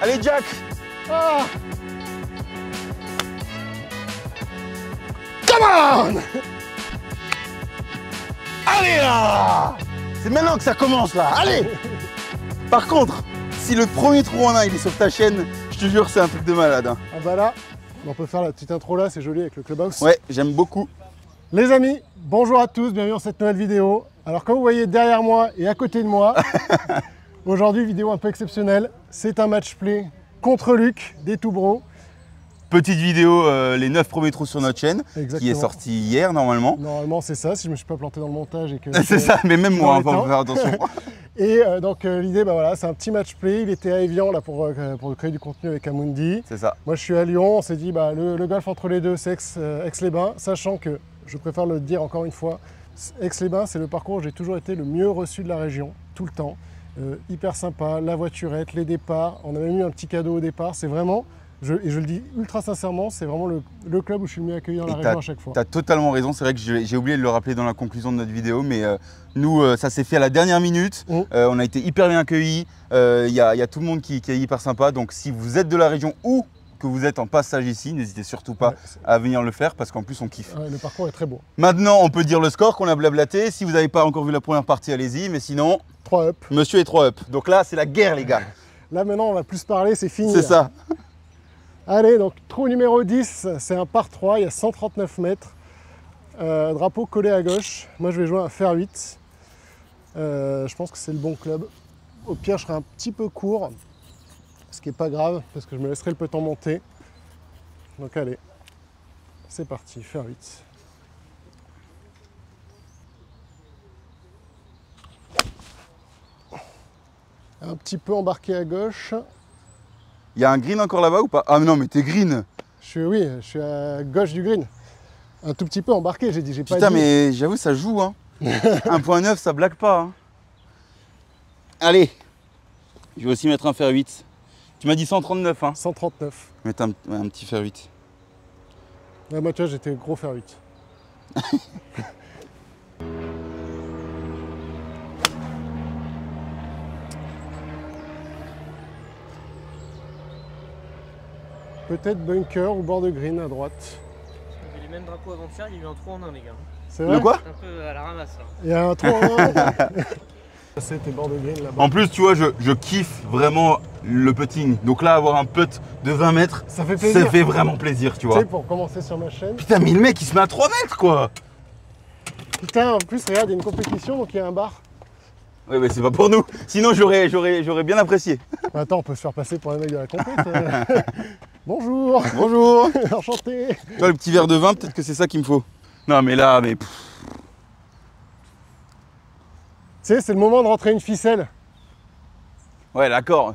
Allez, Jack. Ah. Come on. Allez là. C'est maintenant que ça commence là. Allez. Par contre, si le premier trou en un il est sur ta chaîne, je te jure c'est un truc de malade. Hein. Ah bah là, on peut faire la petite intro là, c'est joli avec le clubhouse. Ouais, j'aime beaucoup. Les amis, bonjour à tous, bienvenue dans cette nouvelle vidéo. Alors comme vous voyez derrière moi et à côté de moi, aujourd'hui vidéo un peu exceptionnelle, c'est un match play contre Luc des Toubro. Petite vidéo, les 9 premiers trous sur notre chaîne, Exactement. qui est sortie hier normalement. Normalement c'est ça, si je me suis pas planté dans le montage et que... C'est ça, mais même moi, faut faire attention. Et donc l'idée, bah voilà, c'est un petit match play. Il était à Evian là pour créer du contenu avec Amundi. C'est ça. Moi je suis à Lyon, on s'est dit bah, le golf entre les deux c'est Aix-les-Bains, sachant que, je préfère le dire encore une fois, Aix-les-Bains c'est le parcours où j'ai toujours été le mieux reçu de la région, tout le temps. Hyper sympa, la voiturette, les départs, on a même eu un petit cadeau au départ, c'est vraiment... Et je le dis ultra sincèrement, c'est vraiment le club où je suis le mieux accueilli dans la région à chaque fois. Tu as totalement raison, c'est vrai que j'ai oublié de le rappeler dans la conclusion de notre vidéo, mais nous, ça s'est fait à la dernière minute, on a été hyper bien accueillis, il y a tout le monde qui est hyper sympa, donc si vous êtes de la région ou que vous êtes en passage ici, n'hésitez surtout pas à venir le faire parce qu'en plus on kiffe. Le parcours est très beau. Maintenant, on peut dire le score qu'on a blablaté, si vous n'avez pas encore vu la première partie, allez-y, mais sinon, 3 up. monsieur est 3 up, donc là c'est la guerre les gars. Là maintenant on va plus parler, c'est fini. C'est ça. Allez, donc trou numéro 10, c'est un par 3, il y a 139 mètres. Drapeau collé à gauche. Moi, je vais jouer un fer 8. Je pense que c'est le bon club. Au pire, je serai un petit peu court, ce qui n'est pas grave, parce que je me laisserai le peu temps monter. Donc allez, c'est parti, fer 8. Un petit peu embarqué à gauche. Il y a un green encore là-bas ou pas? Ah non mais t'es green. Oui, je suis à gauche du green. Un tout petit peu embarqué, j'ai dit, j'ai pas dit. Putain mais j'avoue ça joue hein. 1.9 ça blague pas hein. Allez, je vais aussi mettre un fer 8. Tu m'as dit 139 hein. 139. Mettre un petit fer 8. Ouais, moi tu vois j'étais gros fer 8. Peut-être bunker ou bord de green à droite. Il y avait les mêmes drapeaux avant-hier, il y a eu un trou en un les gars. C'est vrai? Le quoi? Un peu à la ramasse là. Il y a un trou en un. C'était bord de green là-bas. En plus tu vois je kiffe vraiment le putting. Donc là avoir un putt de 20 mètres, ça fait plaisir. Ça fait vraiment plaisir tu vois. Tu sais, pour commencer sur ma chaîne. Putain mais le mec il se met à 3 mètres quoi. Putain en plus regarde il y a une compétition donc il y a un bar. Ouais mais c'est pas pour nous. Sinon j'aurais bien apprécié. Attends on peut se faire passer pour un mec de la compète. Bonjour. Bonjour. Enchanté. Tu vois le petit verre de vin, peut-être que c'est ça qu'il me faut. Non mais là, mais... Tu sais, c'est le moment de rentrer une ficelle. Ouais, d'accord.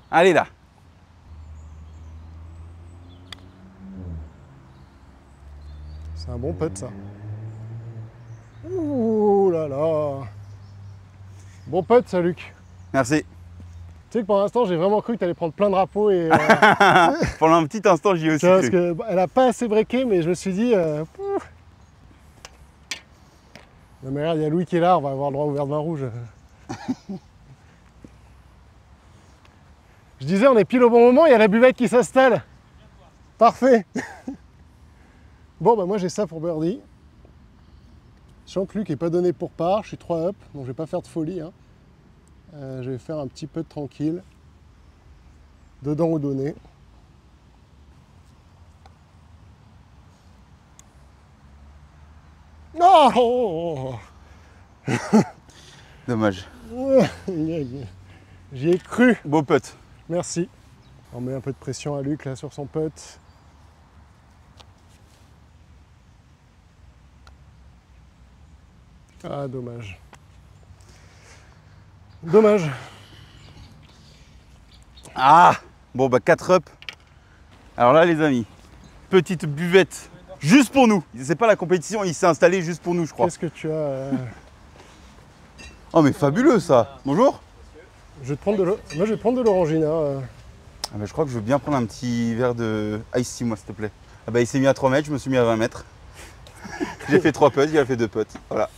Allez là. C'est un bon putt ça. Ouh là là. Bon putt ça Luc. Merci. Tu sais que pour l'instant j'ai vraiment cru que tu allais prendre plein de drapeaux et... Pendant un petit instant j'y ai aussi parce cru. qu'elle n'a pas assez breaké mais je me suis dit... Non mais regarde, il y a Louis qui est là, on va avoir le droit au verre de vin rouge. Je disais, on est pile au bon moment, il y a la buvette qui s'installe. Parfait. Bon, bah moi j'ai ça pour birdie. Sachant que Luc n'est pas donné pour part, je suis 3 up, donc je vais pas faire de folie. Hein. Je vais faire un petit peu de tranquille. Dedans ou donné. Oh Dommage. J'y ai cru. Beau putt. Merci. On met un peu de pression à Luc là sur son putt. Ah dommage. Dommage. Ah bon bah 4 up. Alors là les amis, petite buvette juste pour nous. C'est pas la compétition, il s'est installé juste pour nous je crois. Qu'est-ce que tu as Oh mais fabuleux ça. Bonjour. Je vais te prendre de l'eau. Moi je vais te prendre de l'orangina. Ah bah, je crois que je veux bien prendre un petit verre de Ice Tea moi s'il te plaît. Ah bah il s'est mis à 3 mètres, je me suis mis à 20 mètres. J'ai fait 3 putts, il a fait 2 putts. Voilà.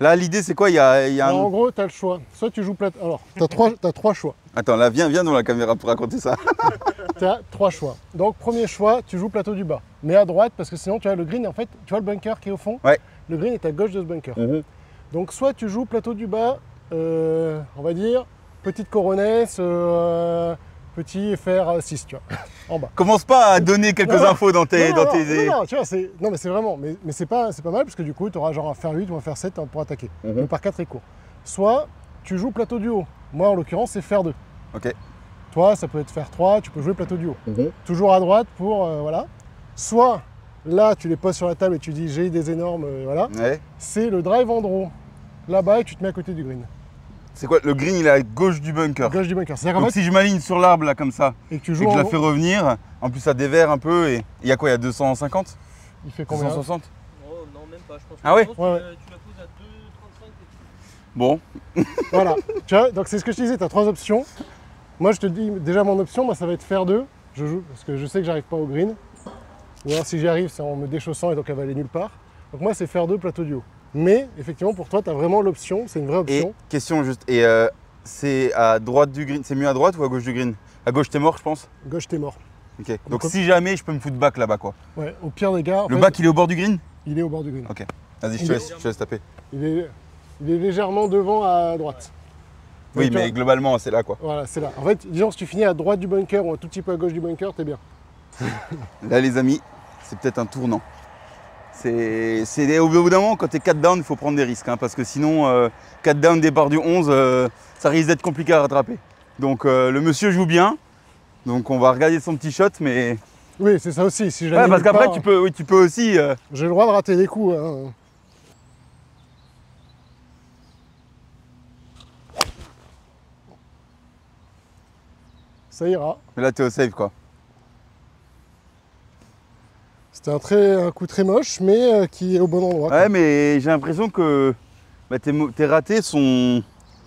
Là, l'idée, c'est quoi? Il y a un... En gros, tu as le choix. Soit tu joues plateau. Alors, tu as trois choix. Attends, là, viens dans la caméra pour raconter ça. Tu as 3 choix. Donc, premier choix, tu joues plateau du bas. Mais à droite, parce que sinon, tu as le green. En fait, tu vois le bunker qui est au fond? Ouais. Le green est à gauche de ce bunker. Donc, soit tu joues plateau du bas, on va dire, petite coronesse, petit FR6, tu vois, en bas. Commence pas à donner quelques infos dans tes... Non, tu vois, non, mais c'est vraiment, mais c'est pas mal, parce que du coup, tu auras genre un fer 8 ou un fer 7 pour attaquer. Le par 4 est court. Soit tu joues plateau du haut. Moi, en l'occurrence, c'est fer 2. Ok. Toi, ça peut être fer 3, tu peux jouer plateau du haut. Toujours à droite pour, voilà. Soit, là, tu les poses sur la table et tu dis, j'ai des énormes, voilà. Ouais. C'est le drive en draw, là-bas, et tu te mets à côté du green. C'est quoi? Le green, il est à gauche du bunker. Gauche du bunker. C'est-à-dire Donc qu'en fait, si je m'aligne sur l'arbre, là, comme ça, et que tu et joues que je en la haut, fais revenir, en plus, ça déverre un peu, et il y a quoi? Il y a 250? il fait combien? 260? Oh non, même pas, je pense. Ah ouais? Je pense que Ouais. tu la poses à 2,35 et tout. Bon. Voilà, tu vois, donc c'est ce que je te disais, tu as 3 options. Moi, je te dis, déjà, mon option, moi, ça va être fer 2. Je joue, parce que je sais que j'arrive pas au green. Ou alors, si j'y arrive, c'est en me déchaussant et donc elle va aller nulle part. Donc, moi, c'est fer 2, plateau du haut. Mais, effectivement, pour toi, tu as vraiment l'option, c'est une vraie Et option. question juste, et c'est à droite du green, c'est mieux à droite ou à gauche du green? À gauche, t'es mort, je pense? Gauche, t'es mort. Ok. Donc si jamais, je peux me foutre back là-bas, quoi. Ouais, au pire des gars, en Le fait, back, il est au bord du green? il est au bord du green. Ok. Vas-y, je te laisse taper. Il est légèrement devant à droite. Oui, Donc, mais globalement, c'est là, quoi. Voilà, c'est là. En fait, disons, si tu finis à droite du bunker ou un tout petit peu à gauche du bunker, t'es bien. Là, les amis, c'est peut-être un tournant. Au bout d'un moment, quand t'es 4 down, il faut prendre des risques, hein, parce que sinon, 4 down départ du 11, ça risque d'être compliqué à rattraper. Donc le monsieur joue bien, donc on va regarder son petit shot, mais... Oui, c'est ça aussi. Si Ouais, parce qu'après, tu peux aussi... J'ai le droit de rater des coups. Hein. Ça ira. Mais là, t'es au save, quoi. C'était un coup très moche, mais qui est au bon endroit. Ouais, mais j'ai l'impression que bah, tes ratés sont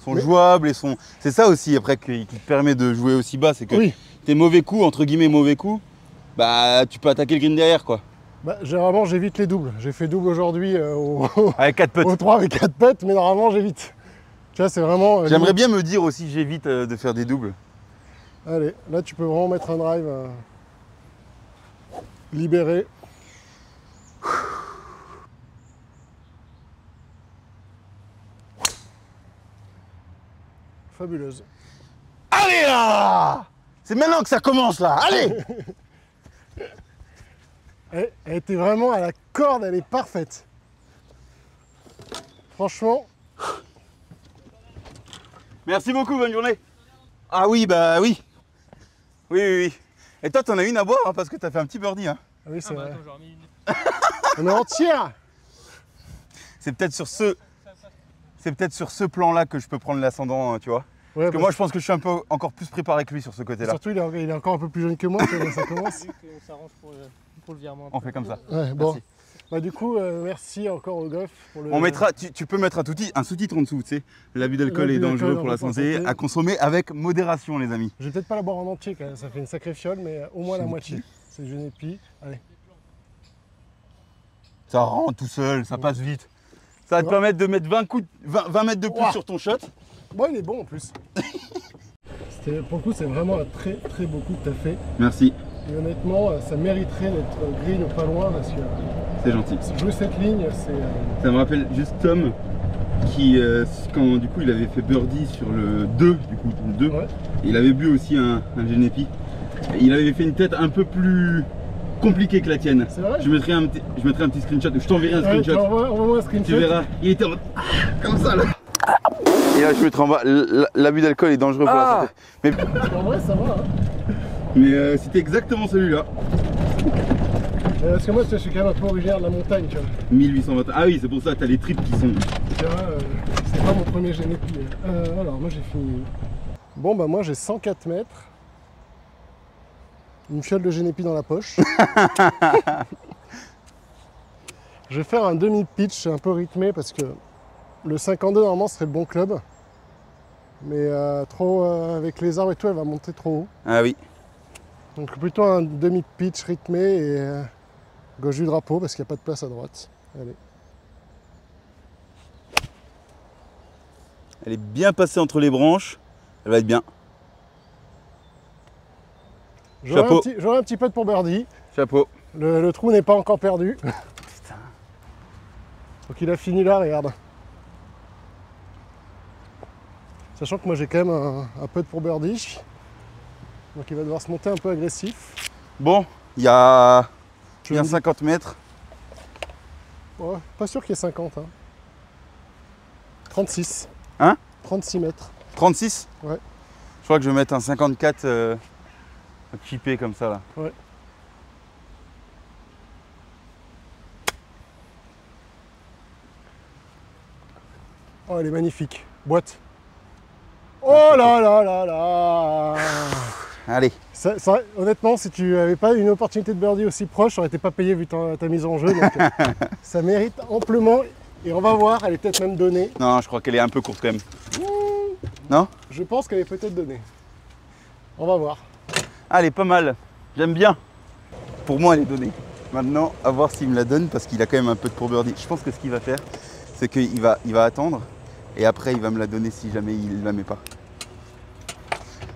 jouables et sont... C'est ça aussi, après, qui te permet de jouer aussi bas, c'est que Oui. tes mauvais coups, entre guillemets mauvais coups, bah tu peux attaquer le green derrière, quoi. Bah, généralement, j'évite les doubles. J'ai fait double aujourd'hui Avec 4 putts. au 3 avec 4 putts, mais normalement, j'évite. Tu vois, c'est vraiment... J'aimerais bien me dire aussi, j'évite de faire des doubles. Allez, là, tu peux vraiment mettre un drive libéré. Fabuleuse. Allez là! C'est maintenant que ça commence là, allez! Elle était vraiment à la corde, elle est parfaite. Franchement, Merci beaucoup, bonne journée. Ah oui, bah oui. Oui, oui, oui. Et toi, t'en as une à boire, hein, parce que t'as fait un petit birdie. Hein. ah oui, c'est Ah bah vrai. attends, j'en remets une. On est entière. C'est peut-être sur ce plan-là que je peux prendre l'ascendant, tu vois. Ouais, Parce que moi, je pense que je suis un peu encore plus préparé que lui sur ce côté-là. surtout, il est encore un peu plus jeune que moi, ça commence. Vu qu'on s'arrange pour le virement. On fait comme ça. Ouais, bon. Merci. Bah, du coup, merci encore au golf. Pour le... On mettra, tu peux mettre un sous-titre en dessous, tu sais. L'abus d'alcool est dangereux pour la santé, à consommer avec modération, les amis. Je vais peut-être pas la boire en entier quand même, ça fait une sacrée fiole, mais au moins la moitié. C'est Genepi. Allez. Ça rentre tout seul, ça passe vite. Ça va te permettre de mettre 20 mètres de plus Ouah. sur ton shot. Bon, il est bon en plus. Pour le coup, c'est vraiment un très très beau coup que tu as fait. Merci, Et honnêtement, ça mériterait d'être green pas loin parce que c'est gentil. jouer cette ligne, c'est. Ça me rappelle juste Tom qui, quand du coup il avait fait birdie sur le 2, du coup le 2, Ouais. il avait bu aussi un Genepi. Et il avait fait une tête un peu plus compliquée que la tienne. C'est vrai? Je mettrai un petit screenshot, je t'enverrai un Ouais, screenshot. envoie-moi un screenshot. Tu verras, il était en mode comme ça là. Et là je mettrai en bas, l'abus d'alcool est dangereux pour la santé. En vrai, ça va. Hein. Mais c'était exactement celui-là. Parce que moi, tu vois, je suis quand même un peu originaire de la montagne, tu vois. 1820. Ah oui, c'est pour ça, t'as les tripes qui sont... Tu vois, c'est pas mon premier Genepi. Alors, moi, j'ai fini. Bon, bah, moi, j'ai 104 mètres. Une fiole de Genepi dans la poche. Je vais faire un demi-pitch un peu rythmé parce que le 52, normalement, serait le bon club. Mais trop avec les arbres et tout, elle va monter trop haut. Ah oui. Donc plutôt un demi-pitch rythmé et gauche du drapeau parce qu'il n'y a pas de place à droite. Allez. Elle est bien passée entre les branches. Elle va être bien. Chapeau. J'aurai un petit putt pour birdie. Chapeau. Le trou n'est pas encore perdu. Putain. Donc il a fini là, regarde. Sachant que moi j'ai quand même un putt pour birdie. Donc il va devoir se monter un peu agressif. Bon, il y a Je bien me dis- 50 mètres. Ouais, pas sûr qu'il y ait 50. Hein. 36. Hein? 36 mètres. 36? Ouais. Je crois que je vais mettre un 54 chippé comme ça là. Ouais. Oh, elle est magnifique. Boîte. Oh là là là là. Allez. Honnêtement, si tu n'avais pas une opportunité de birdie aussi proche, ça aurait été pas payé vu ta mise en jeu. Donc, ça mérite amplement. Et on va voir, elle est peut-être même donnée. Non, je crois qu'elle est un peu courte quand même. Non? Je pense qu'elle est peut-être donnée. On va voir. Ah, elle est pas mal. J'aime bien. Pour moi, elle est donnée. Maintenant, à voir s'il me la donne parce qu'il a quand même un peu de pour birdie. Je pense que ce qu'il va faire, c'est qu'il va attendre et après il va me la donner si jamais il la met pas.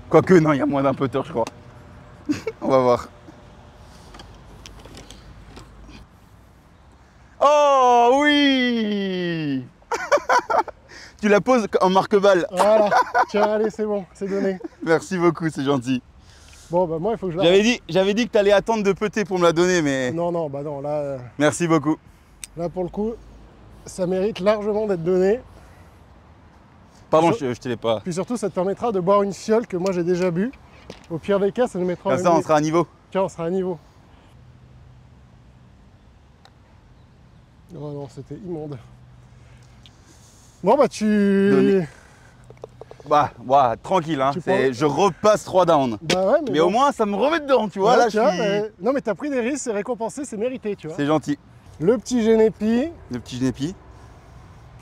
Quoique, non, il y a moins d'un putter, je crois. On va voir. Oh oui. Tu la poses en marque-balle. Voilà. Tiens, allez, c'est bon, c'est donné. Merci beaucoup, c'est gentil. Bon, bah moi, il faut que je la... J'avais dit que tu allais attendre de putter pour me la donner, mais Non, non, bah non, là, merci beaucoup. là pour le coup, ça mérite largement d'être donné. Pardon, je te l'ai pas. Puis surtout, ça te permettra de boire une fiole que moi j'ai déjà bu. Au pire des cas, ça nous mettra Comme ça, on sera à niveau. Tiens, on sera à niveau. Oh non, c'était immonde. Bon, bah Donné. Bah, tranquille, hein. Tu prends- Je repasse 3 downs. Bah ouais, Mais bon. au moins, ça me remet dedans, tu vois. Ouais, Là, tu vois, je suis... mais- Non, mais t'as pris des risques, c'est récompensé, c'est mérité, tu vois. C'est gentil. Le petit Genepi. Le petit Genepi.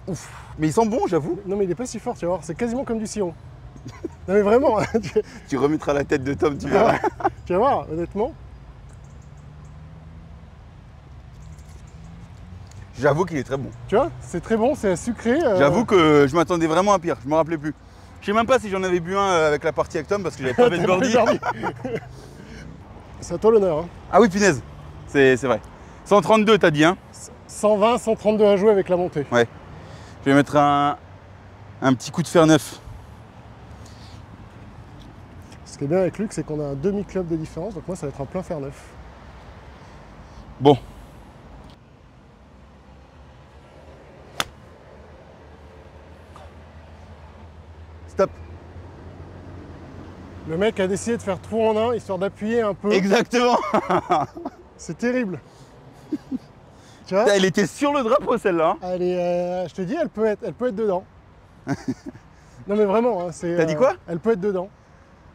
Ouf. Mais ils sont bons, j'avoue. Non, mais il est pas si fort, tu vas voir, c'est quasiment comme du sirop. Non, mais vraiment, hein, Tu remettras la tête de Tom, tu verras. tu vas voir, honnêtement. J'avoue qu'il est très bon. Tu vois, c'est très bon, c'est sucré. J'avoue que je m'attendais vraiment à pire. Je me rappelais plus. Je sais même pas si j'en avais bu un avec la partie avec Tom parce que j'avais pas fait de birdie. C'est à toi l'honneur. Hein. Ah oui, punaise. C'est vrai. 132, t'as dit, hein? 120, 132 à jouer avec la montée. Ouais. Je vais mettre un petit coup de fer neuf. Ce qui est bien avec Luc, c'est qu'on a un demi-club de différence, donc moi ça va être un plein fer neuf. Bon. Stop. Le mec a décidé de faire trou en un, histoire d'appuyer un peu. Exactement. C'est terrible. Tu vois, Elle était sur le drapeau celle-là. elle est, je te dis, elle peut être dedans. Non mais vraiment, hein, c'est. T'as dit quoi? Elle peut être dedans.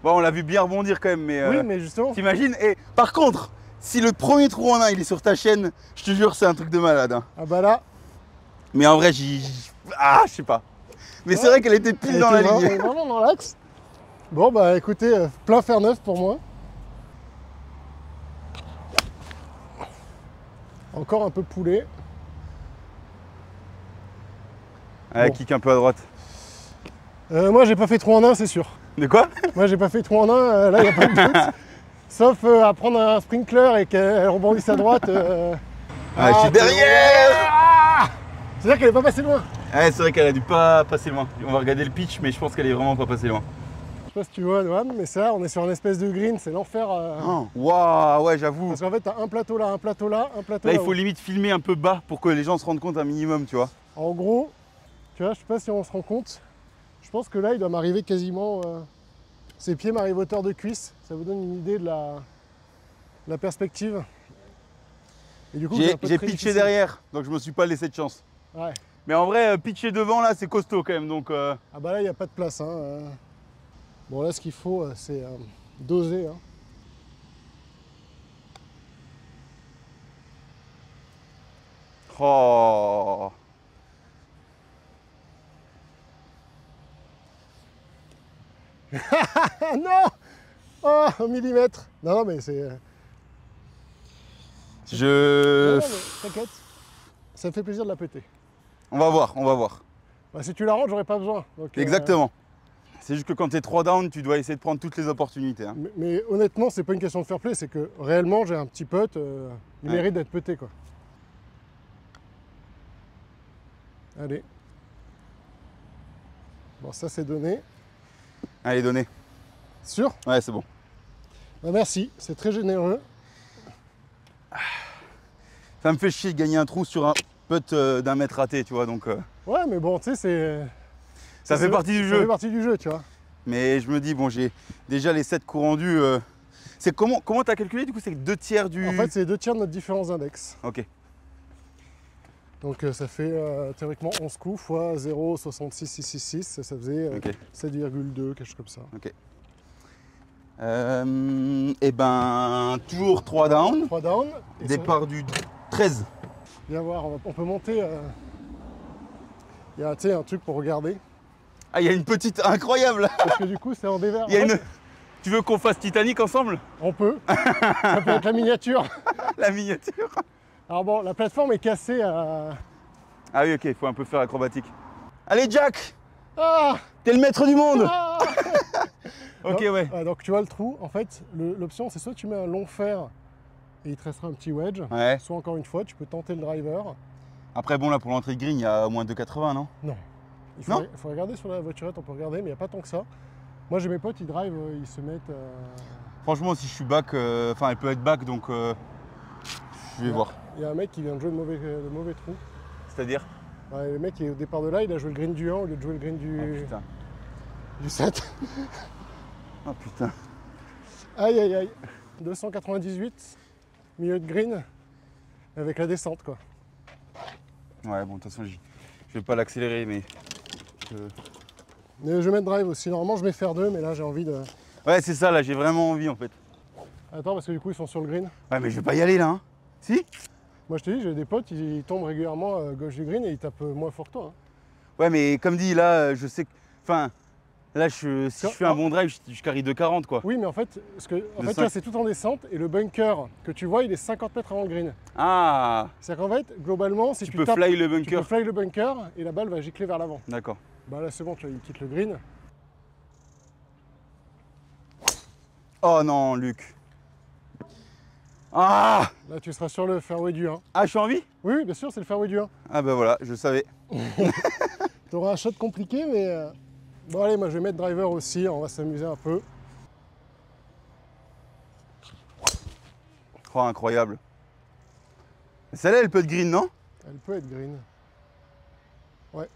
Bon, on l'a vu bien rebondir quand même, mais. Oui, mais justement. T'imagines? Et par contre, si le premier trou en un il est sur ta chaîne, je te jure, c'est un truc de malade. Hein. Ah bah là. Mais en vrai, ah, je sais pas. Mais c'est vrai qu'elle était pile dans la elle ligne. est vraiment dans l'axe. Bon bah écoutez, plein fer neuf pour moi. Encore un peu poulet. Elle Bon. kick un peu à droite. Moi j'ai pas fait trou en un, c'est sûr. De quoi? Moi j'ai pas fait trou en un, là il n'y a pas de doute. Sauf à prendre un sprinkler et qu'elle rebondisse à droite. Ah, je suis derrière. C'est-à-dire qu'elle est pas passée loin. Ouais, c'est vrai qu'elle a dû pas passer loin. On va regarder le pitch, mais je pense qu'elle est vraiment pas passée loin. Je sais pas si tu vois, Noam, mais ça, on est sur une espèce de green, c'est l'enfer. Waouh, ouais, j'avoue. Parce qu'en fait, t'as un plateau là, un plateau là, un plateau Là, là. il faut limite filmer un peu bas pour que les gens se rendent compte un minimum, tu vois. En gros, tu vois, je sais pas si on se rend compte. Je pense que là, il doit m'arriver quasiment. Ses pieds m'arrivent à hauteur de cuisse. Ça vous donne une idée de la perspective. Et du coup, c'est un peu J'ai très pitché difficile. derrière, donc je me suis pas laissé de chance. Ouais. Mais en vrai, pitcher devant, là, c'est costaud quand même, donc... Ah bah là, il n'y a pas de place. Hein. Bon, là, ce qu'il faut, c'est doser. Hein. Oh. Ah non. Oh, 1 millimètre. Non, non, mais c'est... Je... Non, mais t'inquiète. Ça me fait plaisir de la péter. On va voir, on va voir. Bah, si tu la rentres, j'aurais pas besoin. Donc, Exactement. C'est juste que quand tu es 3 down, tu dois essayer de prendre toutes les opportunités. Hein. Mais honnêtement, c'est pas une question de fair play, c'est que réellement, j'ai un petit putt, il mérite d'être puté, quoi. Allez. Bon, ça c'est donné. Allez, donnez. Sûr? Ouais, c'est bon. Bah, merci, c'est très généreux. Ça me fait chier de gagner un trou sur un putt d'un mètre raté, tu vois, donc... Ouais, mais bon, tu sais, c'est... Ça fait partie du jeu. Ça fait partie du jeu, tu vois. Mais je me dis, bon, j'ai déjà les 7 coups rendus. C'est comment tu as calculé du coup? C'est 2 tiers du. En fait, c'est 2 tiers de notre différence d'index. Ok. Donc ça fait théoriquement 11 coups fois 0,66666. Ça faisait Ok. 7,2, quelque chose comme ça. Ok. Et ben, toujours 3 down. 3 down. Et Départ du 13. viens voir, on peut monter. Il y a un truc pour regarder. Ah, il y a une petite incroyable. Parce que du coup, c'est en dévers. Il y a une... Tu veux qu'on fasse Titanic ensemble? On peut. Ça peut être la miniature. La miniature. Alors bon, la plateforme est cassée à... Ah oui, ok, il faut un peu faire acrobatique. Allez, Jack, Ah, t'es le maître du monde. ah Ok, donc, ouais. donc tu vois le trou, en fait, l'option c'est soit tu mets un long fer et il te restera un petit wedge, Ouais. soit encore une fois, tu peux tenter le driver. Après, bon, là, pour l'entrée de green, il y a au moins 2,80, non? Non. Il Non faut regarder sur la voiturette, on peut regarder, mais il n'y a pas tant que ça. Moi j'ai mes potes, ils drive, ils se mettent... Franchement, si je suis back, enfin, elle peut être back, donc je vais voir. Il y a un mec qui vient de jouer le mauvais trou. C'est-à-dire? Ouais, le mec qui est au départ de là, il a joué le green du 1 au lieu de jouer le green Oh putain. du 7. Oh putain. Aïe aïe aïe. 298, milieu de green, avec la descente quoi. Ouais, bon, de toute façon, je vais pas l'accélérer, mais... Mais je vais mettre drive aussi. Normalement, je mets faire 2, mais là, j'ai envie de... Ouais, c'est ça, là, j'ai vraiment envie, en fait. Attends, parce que du coup, ils sont sur le green. Ouais, mais je vais pas y aller, là, hein. Si? Moi, je te dis, j'ai des potes, ils tombent régulièrement à gauche du green et ils tapent moins fort que toi. Hein. Ouais, mais comme dit, là, je sais que... Enfin, là, si je fais un bon drive, je carry 2,40, quoi. Oui, mais en fait, tu vois, c'est tout en descente et le bunker que tu vois, il est 50 mètres avant le green. Ah, C'est-à-dire qu'en fait, globalement, si tu tu peux tapes, fly le tu peux bunker. fly le bunker et la balle va gicler vers l'avant. D'accord. Bah là, c'est bon, tu vois, il quitte le green. Oh non, Luc. Ah, Là, tu seras sur le fairway du 1. ah, je suis en vie? Oui, oui, bien sûr, c'est le fairway du 1. Ah bah voilà, je savais. Tu auras un shot compliqué, mais... Bon, allez, moi, je vais mettre driver aussi, on va s'amuser un peu. Oh, incroyable. Celle-là, elle peut être green, non? Elle peut être green. Ouais.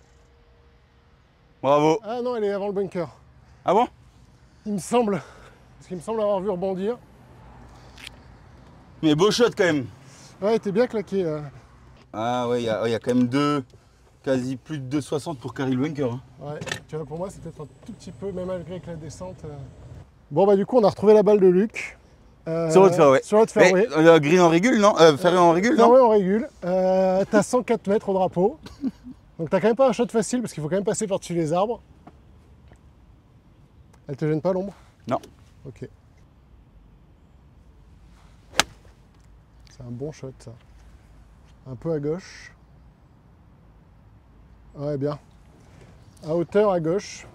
Bravo. Ah non, elle est avant le bunker. Ah bon? Il me semble. Parce qu'il me semble avoir vu rebondir. Mais beau shot, quand même. Ouais, t'es bien claqué. Ah ouais, il y a quand même quasi plus de 2,60 pour carry le bunker. Hein. Ouais, tu vois, pour moi, c'est peut-être un tout petit peu, même malgré que la descente... Bon, bah du coup, on a retrouvé la balle de Luc. Sur l'autre fairway. Sur l'autre fairway. Green en régule, non? Fairway en régule, non? Fairway en régule. T'as 104 mètres au drapeau. Donc t'as quand même pas un shot facile parce qu'il faut quand même passer par-dessus les arbres. Elle te gêne pas l'ombre? Non. Ok. C'est un bon shot ça. Un peu à gauche. Ouais, bien. À hauteur à gauche.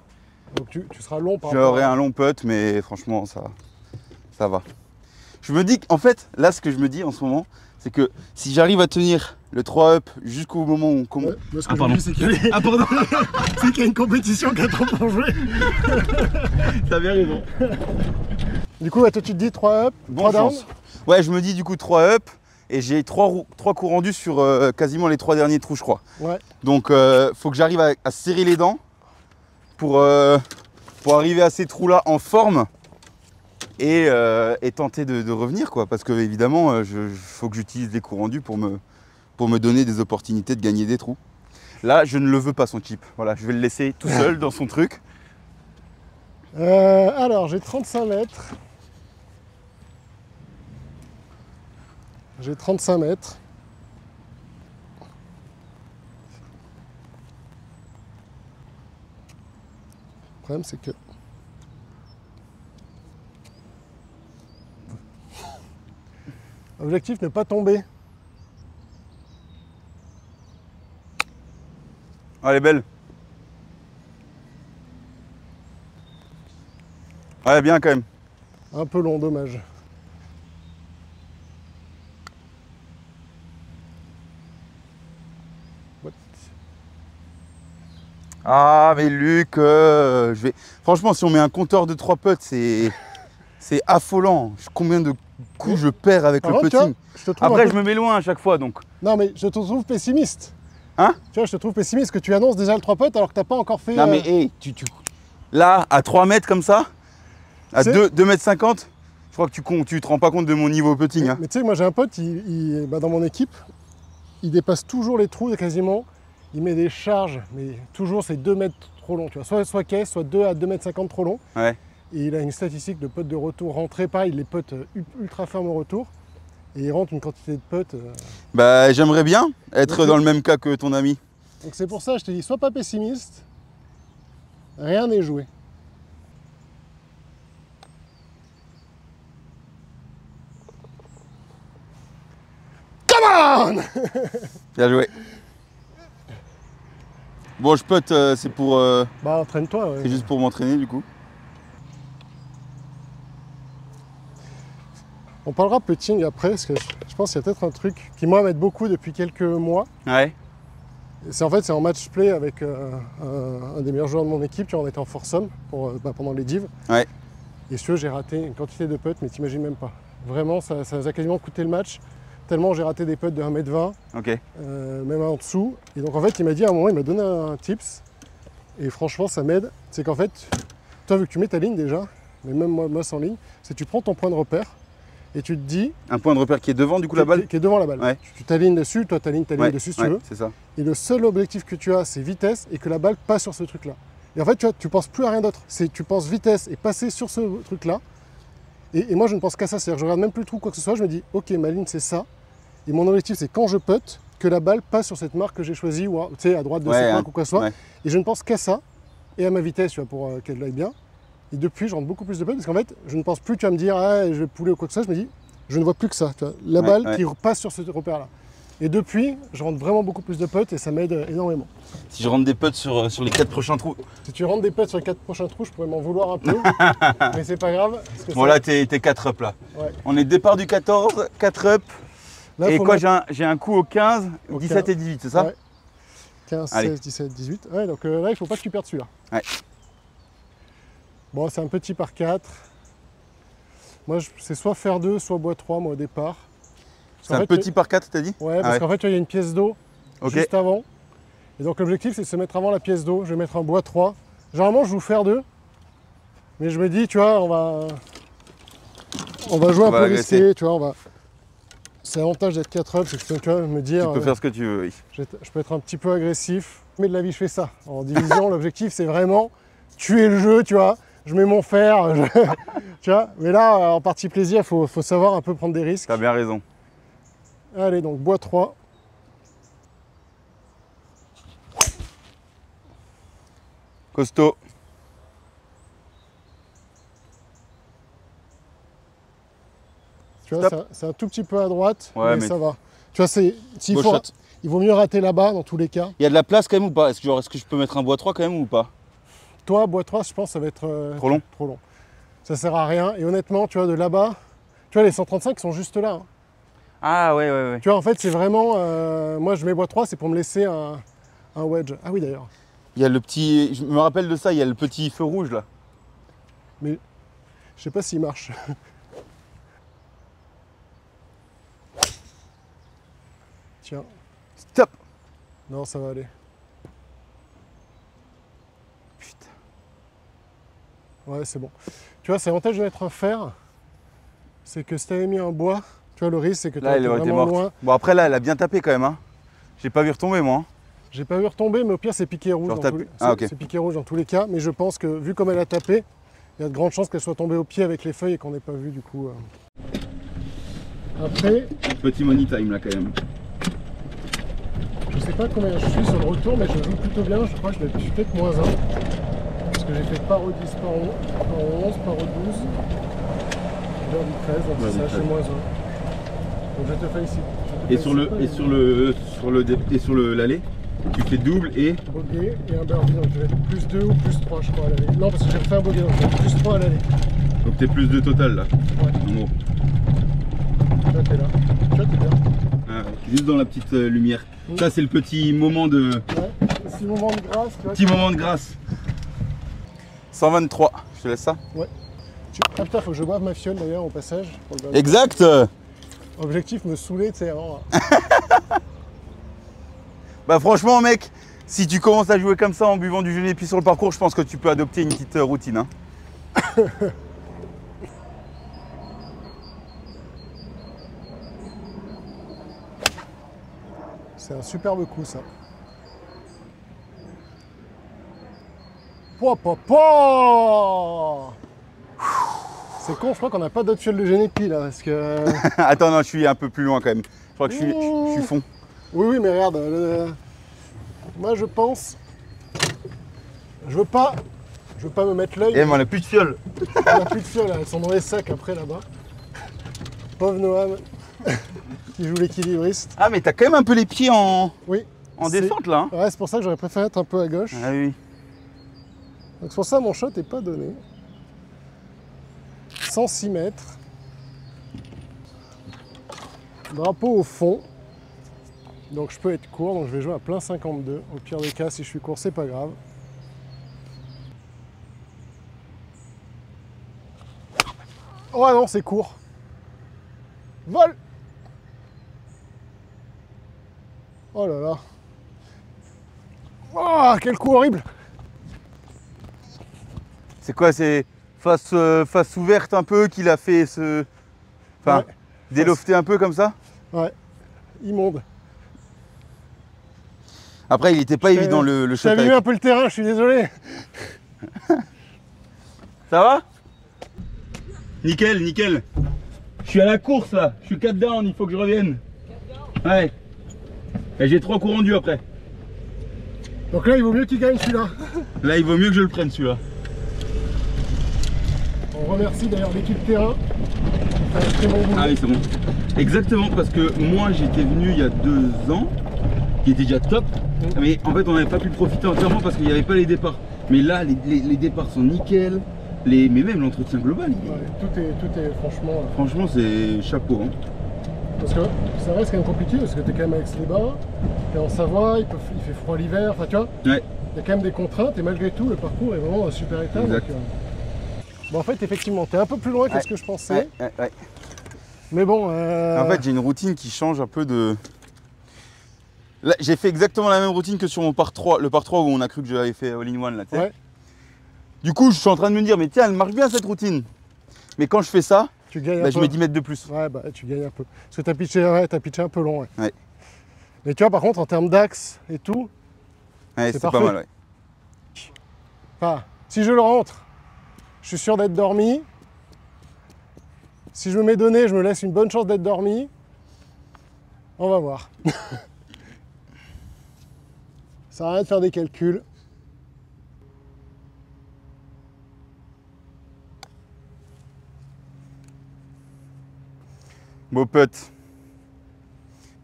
Donc tu seras long par rapport J'aurais un long putt, mais franchement, ça va. Je me dis qu'en fait, là, ce que je me dis en ce moment, c'est que si j'arrive à tenir le 3-up jusqu'au moment où on commence... Ouais, ce que je me dis, c'est qu'il y a... c'est qu'il y a une compétition qui a trop pour jouer. T'avais raison. Du coup, toi, tu te dis 3 up, Bon 3 down. chance. Ouais, je me dis du coup 3 up et j'ai 3 coups rendus sur quasiment les 3 derniers trous, je crois. Ouais. Donc, faut que j'arrive à serrer les dents pour arriver à ces trous-là en forme et tenter de revenir, quoi. Parce que évidemment, faut que j'utilise les coups rendus pour me donner des opportunités de gagner des trous. Là, je ne le veux pas, son chip. Voilà, je vais le laisser tout seul dans son truc. Alors, j'ai 35 mètres. J'ai 35 mètres. Le problème, c'est que... Objectif, ne pas tomber. Ah, elle est belle. Ouais, bien quand même. Un peu long, dommage. What? Ah, mais Luc, je vais... Franchement, si on met un compteur de 3 putts, c'est affolant. Combien de coups je perds avec Par le contre, tu vois, putting. je te trouve Après, un je peu- me mets loin à chaque fois, donc. Non, mais je te trouve pessimiste. Hein? Tu vois, je te trouve pessimiste que tu annonces déjà le 3 putts alors que t'as pas encore fait. Non, mais hey, là, à 3 mètres comme ça, à C'est- 2 mètres 50, je crois que tu te rends pas compte de mon niveau putting. Hein. Mais tu sais, moi j'ai un pote, bah, dans mon équipe, il dépasse toujours les trous quasiment. Il met des charges, mais toujours c'est 2 mètres trop long. Tu vois, soit caisse, soit 2 à 2 mètres 50 trop long. Ouais. Et il a une statistique de putts de retour rentrés, pareil, les putts ultra fermes au retour. Et il rentre une quantité de putts. Bah, j'aimerais bien être Ok. dans le même cas que ton ami. Donc c'est pour ça, je te dis, sois pas pessimiste. Rien n'est joué. Come on! Bien joué. Bon, je putt, c'est pour, Bah entraîne-toi. Ouais. c'est juste pour m'entraîner du coup. On parlera putting après, parce que je pense qu'il y a peut-être un truc qui moi m'aide beaucoup depuis quelques mois. Ouais. C'est en match play avec un des meilleurs joueurs de mon équipe. Tu vois, on était en foursome pendant les divs. Ouais. Et si tu veux, j'ai raté une quantité de putts, mais t'imagines même pas. Vraiment, ça nous a quasiment coûté le match. Tellement j'ai raté des putts de 1m20, Ok. même en dessous. Et donc en fait, il m'a dit à un moment, il m'a donné un tips. Et franchement, ça m'aide. C'est qu'en fait, toi, vu que tu mets ta ligne déjà, mais même moi sans ligne, c'est que tu prends ton point de repère et tu te dis. Un point de repère qui est devant du coup la balle. Qui est devant la balle. Ouais. Tu t'alignes dessus, toi t'alignes ta ligne Ouais, dessus si ouais, tu veux. c'est ça. Et le seul objectif que tu as, c'est vitesse et que la balle passe sur ce truc-là. Et en fait, tu penses plus à rien d'autre. Tu penses vitesse et passer sur ce truc-là. Et moi, je ne pense qu'à ça. C'est-à-dire que je regarde même plus le trou quoi que ce soit. Je me dis, ok, ma ligne, c'est ça. Et mon objectif, c'est quand je putt, que la balle passe sur cette marque que j'ai choisie, ou à droite de cette marque ou quoi que ce soit. Ouais. Et je ne pense qu'à ça et à ma vitesse, tu vois, pour qu'elle aille bien. Et depuis, je rentre beaucoup plus de putts parce qu'en fait, je ne pense plus, tu vas me dire, ah, je vais pouler ou quoi que ce soit. Je me dis, je ne vois plus que ça. Tu vois, la balle qui passe sur ce repère-là. Et depuis, je rentre vraiment beaucoup plus de putts et ça m'aide énormément. Si je rentre des putts sur les 4 prochains trous. Si tu rentres des putts sur les 4 prochains trous, je pourrais m'en vouloir un peu. Mais c'est pas grave. Parce que Bon, là, t'es 4 up là. Ouais. On est départ du 14, 4 up. Là, Et faut quoi, mettre j'ai un coup au 15, Au 17 15. et 18, c'est ça? Ouais. 15, Allez. 16, 17, 18. Ouais, donc là, il faut pas que tu perdes celui-là. Ouais. Bon, c'est un petit par 4. Moi, c'est soit faire 2, soit bois 3, moi, au départ. C'est un petit par 4, t'as dit? Ouais, parce qu'en fait, il y a une pièce d'eau Ok. juste avant. Et donc, l'objectif, c'est de se mettre avant la pièce d'eau. Je vais mettre un bois 3. Généralement, je joue faire 2. Mais je me dis, tu vois, on va jouer un peu agresser. risqué. Tu vois, c'est l'avantage d'être 4 up, c'est que tu vois, me dire. Tu peux faire ce que tu veux, oui. Je peux être un petit peu agressif. Mais de la vie, je fais ça. En division, l'objectif, c'est vraiment tuer le jeu, tu vois. Je mets mon fer, tu vois. Mais là, en partie plaisir, il faut savoir un peu prendre des risques. T'as bien raison. Allez, donc bois 3. Costaud. Tu vois, Stop. c'est un tout petit peu à droite, Ouais, mais mais- ça va. Tu vois, Beau shot. il vaut mieux rater là-bas dans tous les cas. Il y a de la place quand même ou pas? Est-ce que je peux mettre un bois 3 quand même ou pas? Toi, bois 3, je pense que ça va être Trop long? trop long. Ça sert à rien. Et honnêtement, tu vois, de là-bas, tu vois, les 135 sont juste là. Hein. Ah ouais, ouais, ouais. Tu vois, en fait, c'est vraiment. Moi, je mets bois 3, c'est pour me laisser un wedge. Ah oui, d'ailleurs. Il y a le petit. Je me rappelle de ça, il y a le petit feu rouge là. Je sais pas s'il marche. Tiens. Stop! Non, ça va aller. Putain. Ouais, c'est bon. Tu vois, c'est l'avantage de mettre un fer. C'est que si t'avais mis un bois, tu vois, le risque, c'est que Là, t'es elle aurait été vraiment morte. loin. Bon, après, là, elle a bien tapé quand même. Hein. J'ai pas vu retomber, moi. Hein. J'ai pas vu retomber, mais au pire, c'est piqué rouge. Genre Dans tape- tous les... Ah, ok. C'est piqué rouge dans tous les cas. Mais je pense que, vu comme elle a tapé, il y a de grandes chances qu'elle soit tombée au pied avec les feuilles et qu'on n'ait pas vu, du coup. Après, Petit money time là quand même. je sais pas combien je suis sur le retour, mais je joue plutôt bien. Je crois que je suis peut-être moins 1. Parce que j'ai fait paro 10, paro 11, paro 12. Vers du 13, donc Ouais, ça, du je suis 13. moins 1. Donc je te félicite. Et sur le l'allée, tu fais double et. Bogey et un birdie, donc je vais être plus 2 ou plus 3 je crois à l'aller. Non, parce que j'ai fait un bogey, donc je vais être plus 3 à l'aller. Donc t'es plus de total là. Ouais. En gros. Là, t'es là. Là, t'es bien. Ah, juste dans la petite lumière. Ça c'est le petit moment de... Ouais, petit moment de grâce. Tu vois, Petit moment de grâce. 123, je te laisse ça. Ah putain, faut que je boive ma fiole d'ailleurs au passage. Pour le ballon. Exact. Objectif me saouler, tu sais, vraiment. Bah franchement mec, si tu commences à jouer comme ça en buvant du Genépi sur le parcours, je pense que tu peux adopter une petite routine. Hein. C'est un superbe coup ça. Pouah, pouah, pouah. C'est con, je crois qu'on n'a pas d'autre fiole de Genépi là, parce que... Attends, non, je suis un peu plus loin quand même. Je crois que je suis fond. Oui, oui, mais regarde, moi je pense... Je veux pas me mettre l'œil. Eh, mais on n'a plus de fiole. On n'a plus de fiole, elles sont dans les sacs après là-bas. Pauvre Noam, qui joue l'équilibriste. Ah, mais t'as quand même un peu les pieds en Oui. descente là. Hein. Ouais, c'est pour ça que j'aurais préféré être un peu à gauche. Ah oui. Donc c'est pour ça mon shot n'est pas donné. 106 mètres. Drapeau au fond. Donc je peux être court, donc je vais jouer à plein 52. Au pire des cas, si je suis court, c'est pas grave. Oh non, c'est court. Vol! Oh là là. Oh, quel coup horrible! C'est quoi, c'est face ouverte un peu qu'il a fait ce... Enfin, Ouais. délofté un peu comme ça. Ouais, immonde. Après, il était pas évident le shot. J'ai abîmé avec. un peu le terrain, je suis désolé. Ça va? Nickel, nickel. Je suis à la course là, je suis 4 down, il faut que je revienne. Ouais. Et j'ai 3 coups rendus après. Donc là, il vaut mieux qu'il gagne celui-là. Là, il vaut mieux que je le prenne celui-là. On remercie d'ailleurs l'équipe terrain. Ça a fait très bon boulot. Ah oui, c'est bon. Exactement, parce que moi j'étais venu il y a 2 ans, qui était déjà top, mais en fait on n'avait pas pu profiter entièrement parce qu'il n'y avait pas les départs. Mais là, les départs sont nickel, mais même l'entretien global, Ouais, tout est franchement... franchement c'est chapeau. Hein. Parce que ça reste quand même compliqué, parce que t'es quand même avec les bas, t'es en Savoie, il fait froid l'hiver, enfin tu vois, Ouais. il y a quand même des contraintes, et malgré tout, le parcours est vraiment un super état. Exact. Donc, bon, en fait, effectivement, t'es un peu plus loin que ce que je pensais, Ouais. mais bon... En fait, j'ai une routine qui change un peu de... Là, j'ai fait exactement la même routine que sur mon par 3, le par 3 où on a cru que j'avais fait all-in-one là, tu sais. Ouais. Du coup, je suis en train de me dire, mais tiens, elle marche bien cette routine. Mais quand je fais ça, Tu gagnes un bah, je peu. mets 10 mètres de plus. Ouais, bah tu gagnes un peu. Parce que t'as pitché un peu long. Ouais. Ouais. Mais tu vois, par contre, en termes d'axe et tout, Ouais, c'est pas parfait. mal, ouais. enfin, si je le rentre, je suis sûr d'être dormi. Si je me mets donné, je me laisse une bonne chance d'être dormi. On va voir. Ça sert à rien de faire des calculs. Beau putt.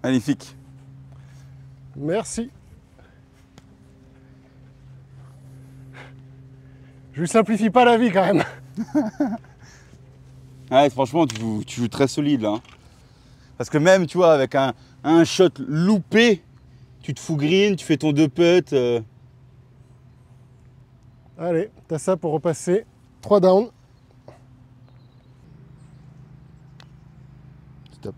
Magnifique. Merci. Je lui simplifie pas la vie quand même. Ouais, franchement, tu joues très solide là. Hein. Parce que même, tu vois, avec un shot loupé, tu te fous green, tu fais ton 2 putts. Allez, t'as ça pour repasser. 3 down. Stop.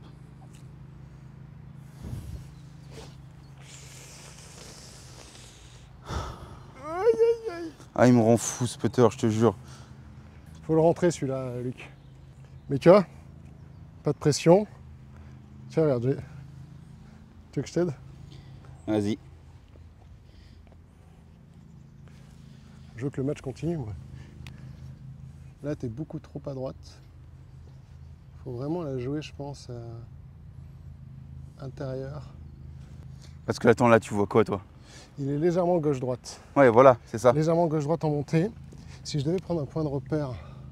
Ah, il me rend fou ce putter, je te jure. Faut le rentrer celui-là, Luc. Mais tu vois, pas de pression. Tiens, regarde, tu veux que je t'aide? Vas-y. Je veux que le match continue, moi. Là, t'es beaucoup trop à droite. Faut vraiment la jouer, je pense, intérieur. Parce que attends, là, tu vois quoi, toi? Il est légèrement gauche-droite. Ouais, voilà, c'est ça. Légèrement gauche-droite en montée. Si je devais prendre un point de repère,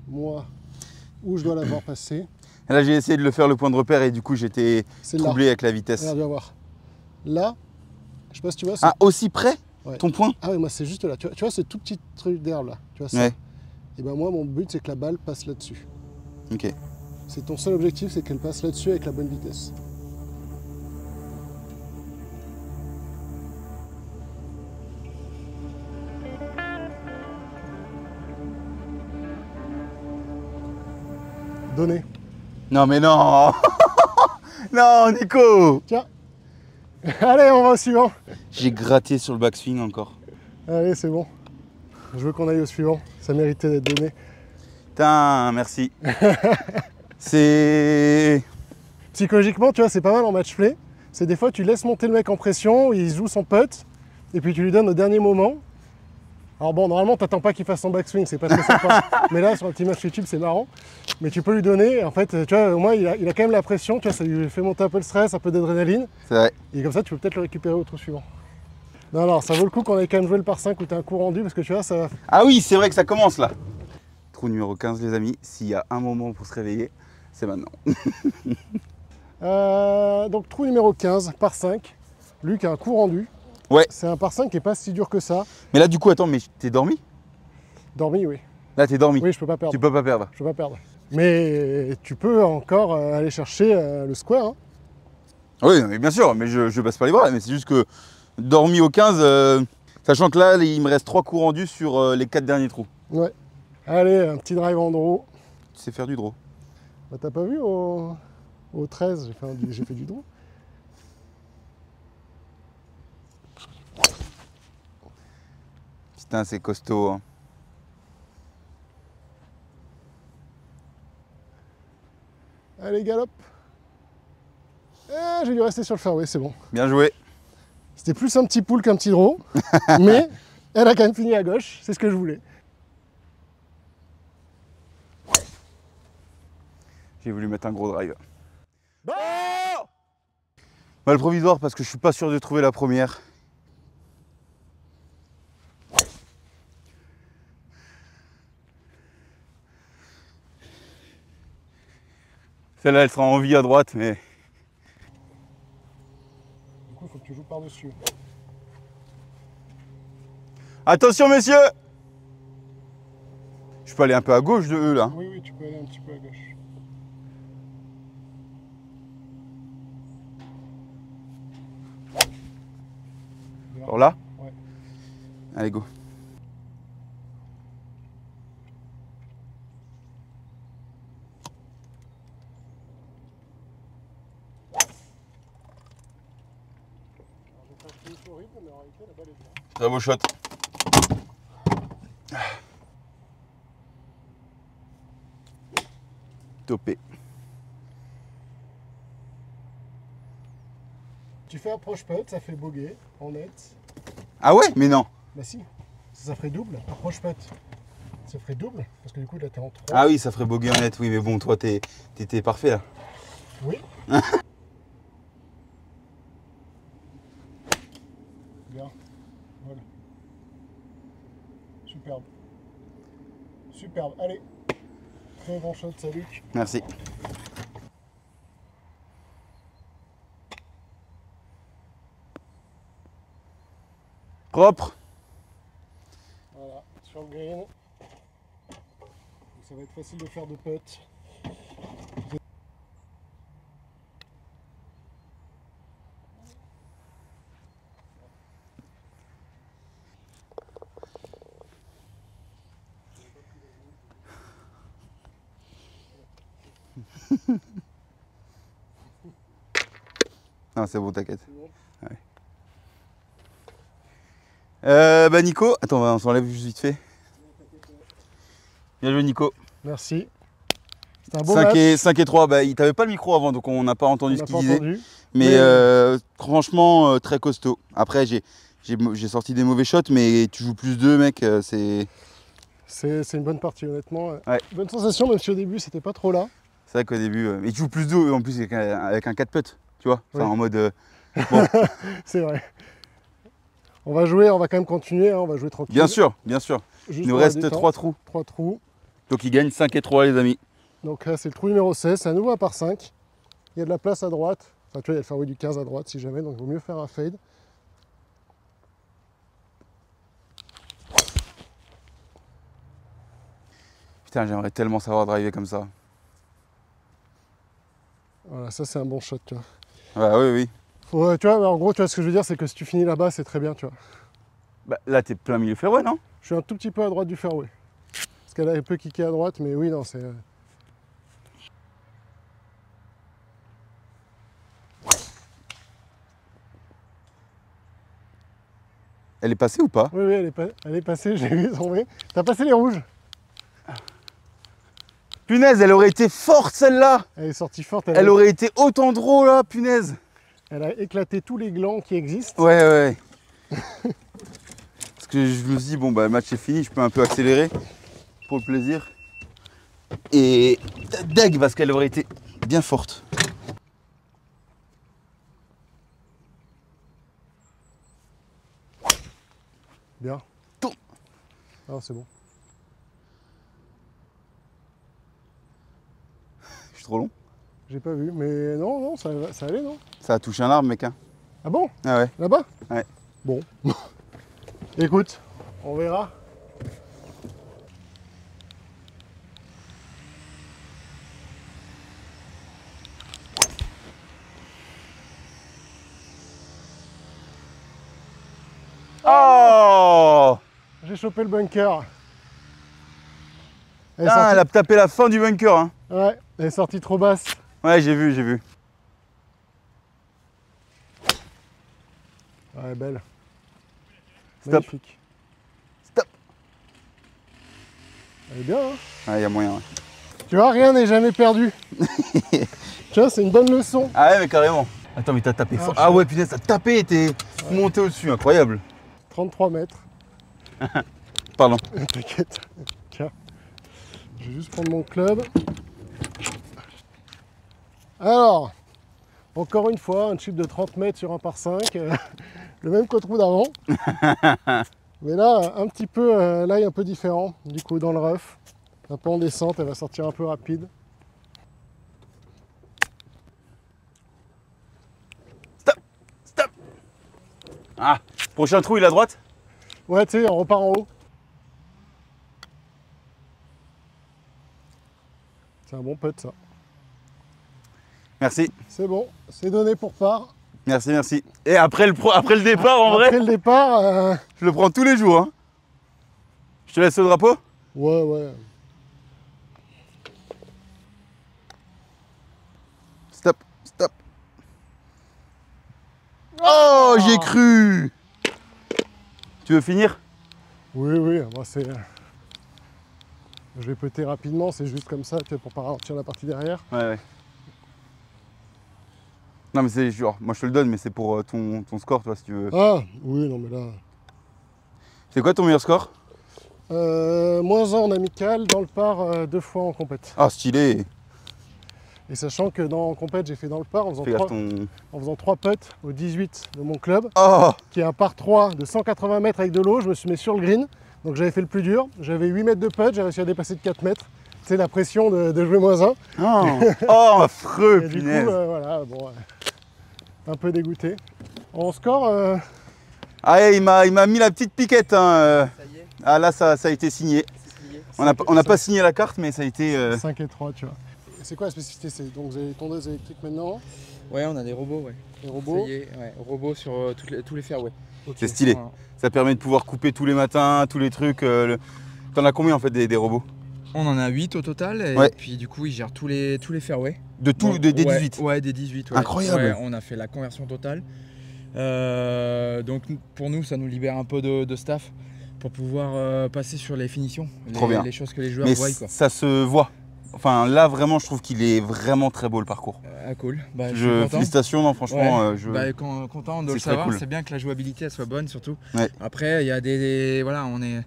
moi, où je dois l'avoir passé, Et là, j'ai essayé de le faire le point de repère et du coup, j'étais c'est là. troublé avec la vitesse. Regarde, viens voir. Là, je sais pas si tu vois. Ah, aussi près Ouais. ton point? Ah oui, moi c'est juste là. Tu vois ce tout petit truc d'herbe là. Tu vois ça? Ouais. Et ben moi, mon but, c'est que la balle passe là-dessus. Ok. C'est ton seul objectif, c'est qu'elle passe là-dessus avec la bonne vitesse. Donné. Non mais non. Non Nico. Tiens. Allez, on va au suivant. J'ai gratté sur le backswing encore. Allez, c'est bon. Je veux qu'on aille au suivant. Ça méritait d'être donné. Putain, merci. C'est... Psychologiquement, tu vois, c'est pas mal en match play. C'est des fois, tu laisses monter le mec en pression, il joue son putt, et puis tu lui donnes au dernier moment. Alors bon, normalement, t'attends pas qu'il fasse son backswing, c'est pas très sympa. Mais là, sur un petit match YouTube, c'est marrant. Mais tu peux lui donner, en fait, tu vois, au moins, il a quand même la pression, tu vois, ça lui fait monter un peu le stress, un peu d'adrénaline. C'est vrai. Et comme ça, tu peux peut-être le récupérer au trou suivant. Non, alors, ça vaut le coup qu'on ait quand même joué le par 5 où t'as un coup rendu, parce que tu vois, ça va... Ah oui, c'est vrai que ça commence là. Trou numéro 15 les amis, s'il y a un moment pour se réveiller, c'est maintenant. Donc, trou numéro 15, par 5. Luc a un coup rendu. Ouais. C'est un par 5 qui est pas si dur que ça. Mais là du coup, attends, mais t'es dormi? Dormi, oui. Là t'es dormi. Oui, je peux pas perdre. Tu peux pas perdre. Je peux pas perdre. Mais tu peux encore aller chercher le square. Hein. Oui, mais bien sûr, mais je passe pas les bras, mais c'est juste que dormi au 15, sachant que là, il me reste 3 coups rendus sur les 4 derniers trous. Ouais. Allez, un petit drive en draw. Tu sais faire du draw. Bah, t'as pas vu au 13, j'ai fait du draw. Putain, c'est costaud. Hein. Allez, galop. J'ai dû rester sur le fairway, c'est bon. Bien joué. C'était plus un petit pull qu'un petit draw, mais elle a quand même fini à gauche, c'est ce que je voulais. J'ai voulu mettre un gros drive. Bon Mal provisoire parce que je suis pas sûr de trouver la première. Celle-là, elle sera en vie à droite, mais... Du coup, il faut que tu joues par-dessus. Attention, messieurs! Je peux aller un peu à gauche de eux, là. Oui, oui, tu peux aller un petit peu à gauche. Alors là? Ouais. Allez, go. Horrible, mais en réalité, la balle est bien. Très beau shot. Topé. Tu fais approche putt, ça fait bogey en net. Ah ouais? Mais non. Bah si, ça ferait double, approche putt. Ça ferait double, parce que du coup là t'es en 3. Ah oui, ça ferait bogey en net, oui, mais bon, toi, t'étais parfait, là. Oui. Bien, voilà. Superbe. Superbe, allez. Très bon shot, ça Luc. Merci. Propre. Voilà, sur le green. Donc, ça va être facile de faire de putt. Non, c'est bon, t'inquiète. Bon. Ouais. Bah Nico, attends, on s'enlève juste vite fait. Bien joué Nico. Merci. C'était un beau 5 match. et 5 et 3, bah, il t'avait pas le micro avant, donc on n'a pas entendu On ce n'a qu'il pas disait. entendu. Mais franchement, très costaud. Après, j'ai sorti des mauvais shots, mais tu joues plus 2, mec, c'est C'est une bonne partie, honnêtement. Ouais. Bonne sensation, même si au début, c'était pas trop là. vrai qu'au début. Et tu joues plus 2 en plus avec un 4 putt, tu vois. Enfin, Oui. en mode. Bon, C'est vrai. On va jouer, on va quand même continuer, hein, on va jouer tranquille. bien sûr, bien sûr. Juste Il nous pour la reste détente. 3 trous. 3 trous. Donc il gagne 5 et 3, les amis. Donc là, c'est le trou numéro 16, c'est à nouveau à par 5. Il y a de la place à droite. Enfin, tu vois, il y a le fairway du 15 à droite si jamais, donc il vaut mieux faire un fade. Putain, j'aimerais tellement savoir driver comme ça. Voilà, ça c'est un bon shot, tu vois. Bah oui, oui. Tu vois, en gros, tu vois, ce que je veux dire, c'est que si tu finis là-bas, c'est très bien, tu vois. Bah, là, t'es plein milieu fairway, non? Je suis un tout petit peu à droite du fairway. Parce qu'elle a un peu kické à droite, mais oui, non, c'est... Elle est passée ou pas? Oui, elle est passée, j'ai vu tomber. T'as passé les rouges? Punaise, elle aurait été forte celle-là! Elle est sortie forte. Elle aurait été autant drôle là, punaise! Elle a éclaté tous les glands qui existent. Ouais, ouais. Parce que je me suis dit, bon, bah, le match est fini, je peux un peu accélérer pour le plaisir. Et deg, parce qu'elle aurait été bien forte. Bien. Tourne. Ah, c'est bon. Je suis trop long. J'ai pas vu, mais non, non, ça allait, non? Ça a touché un arbre, mec. Hein. Ah bon? Ah ouais. Là-bas? Ouais. Bon. Écoute, on verra. Oh! J'ai chopé le bunker. Elle est Ah, sortie... elle a tapé la fin du bunker. Hein. Ouais, elle est sortie trop basse. Ouais, j'ai vu, j'ai vu. Ouais, belle. Stop. Magnifique. Stop. Elle est bien, hein? Ah, il y a moyen. Ouais. Tu vois, rien n'est jamais perdu. Tu vois, c'est une bonne leçon. Ah ouais, mais carrément. Attends, mais t'as tapé fort. Ah ouais, punaise, t'as tapé et t'es monté au-dessus. Incroyable. 33 mètres. Pardon. T'inquiète. Tiens. Je vais juste prendre mon club. Alors, encore une fois, un chip de 30 mètres sur un par 5. Le même qu'au trou d'avant. Mais là, un petit peu, l'ail un peu différent. Du coup, dans le rough. Un peu en descente, elle va sortir un peu rapide. Stop. Stop. Ah, prochain trou, il est à droite? Ouais, tu sais, on repart en haut. C'est un bon putt, ça. Merci. C'est bon, c'est donné pour part. Merci, merci. Et après le départ, en vrai, Après le départ, je le prends tous les jours. Hein. Je te laisse le drapeau? ouais, ouais. Stop, stop. Oh, j'y ai cru. Tu veux finir? Oui, oui, moi c'est... Je vais péter rapidement, c'est juste comme ça, tu vois, pour pas ralentir la partie derrière. Ouais, ouais. Non, mais c'est genre, moi je te le donne, mais c'est pour ton score, toi, si tu veux. Ah, oui, non mais là... C'est quoi ton meilleur score? Moins 1 en amical, dans le par 2 fois en compète. Ah, stylé. Et sachant que dans en compète, j'ai fait dans le par en Fais gaffe faisant 3 putts au 18 de mon club, Oh! qui est un par 3 de 180 mètres avec de l'eau. Je me suis mis sur le green, donc j'avais fait le plus dur. J'avais 8 mètres de putt, j'ai réussi à dépasser de 4 mètres. C'est la pression de jouer moins 1. Oh, oh affreux, Et du coup, punaise. voilà, bon, un peu dégoûté. En score, Ah, ouais, il m'a mis la petite piquette. Hein. Ça y est, Ah, là, ça a été signé. c'est signé. On n'a pas signé la carte, mais ça a été... 5 et 3, tu vois. Et c'est quoi la spécificité? Donc vous avez les tondeuses électriques maintenant, Ouais, on a des robots, ouais. les robots. Ça y est, ouais, robots sur tous les fairways. Ok. C'est stylé. Voilà. Ça permet de pouvoir couper tous les matins, tous les trucs. T'en as combien en fait des robots? On en a 8 au total, et Ouais. puis du coup, ils gèrent tous les fairways. De tout, Donc, des ouais, 18? Ouais, des 18. Ouais. Incroyable. Ouais, on a fait la conversion totale. Donc pour nous, ça nous libère un peu de staff pour pouvoir passer sur les finitions, Trop bien. les choses que les joueurs Mais voient, quoi. ça se voit. Enfin, là, vraiment, je trouve qu'il est vraiment très beau le parcours. Ah, cool. Bah, je suis content. Félicitations, non, franchement. Ouais. Bah, content de le C'est très savoir. cool. C'est bien que la jouabilité elle soit bonne, surtout. Ouais. Après, il y a voilà, on est.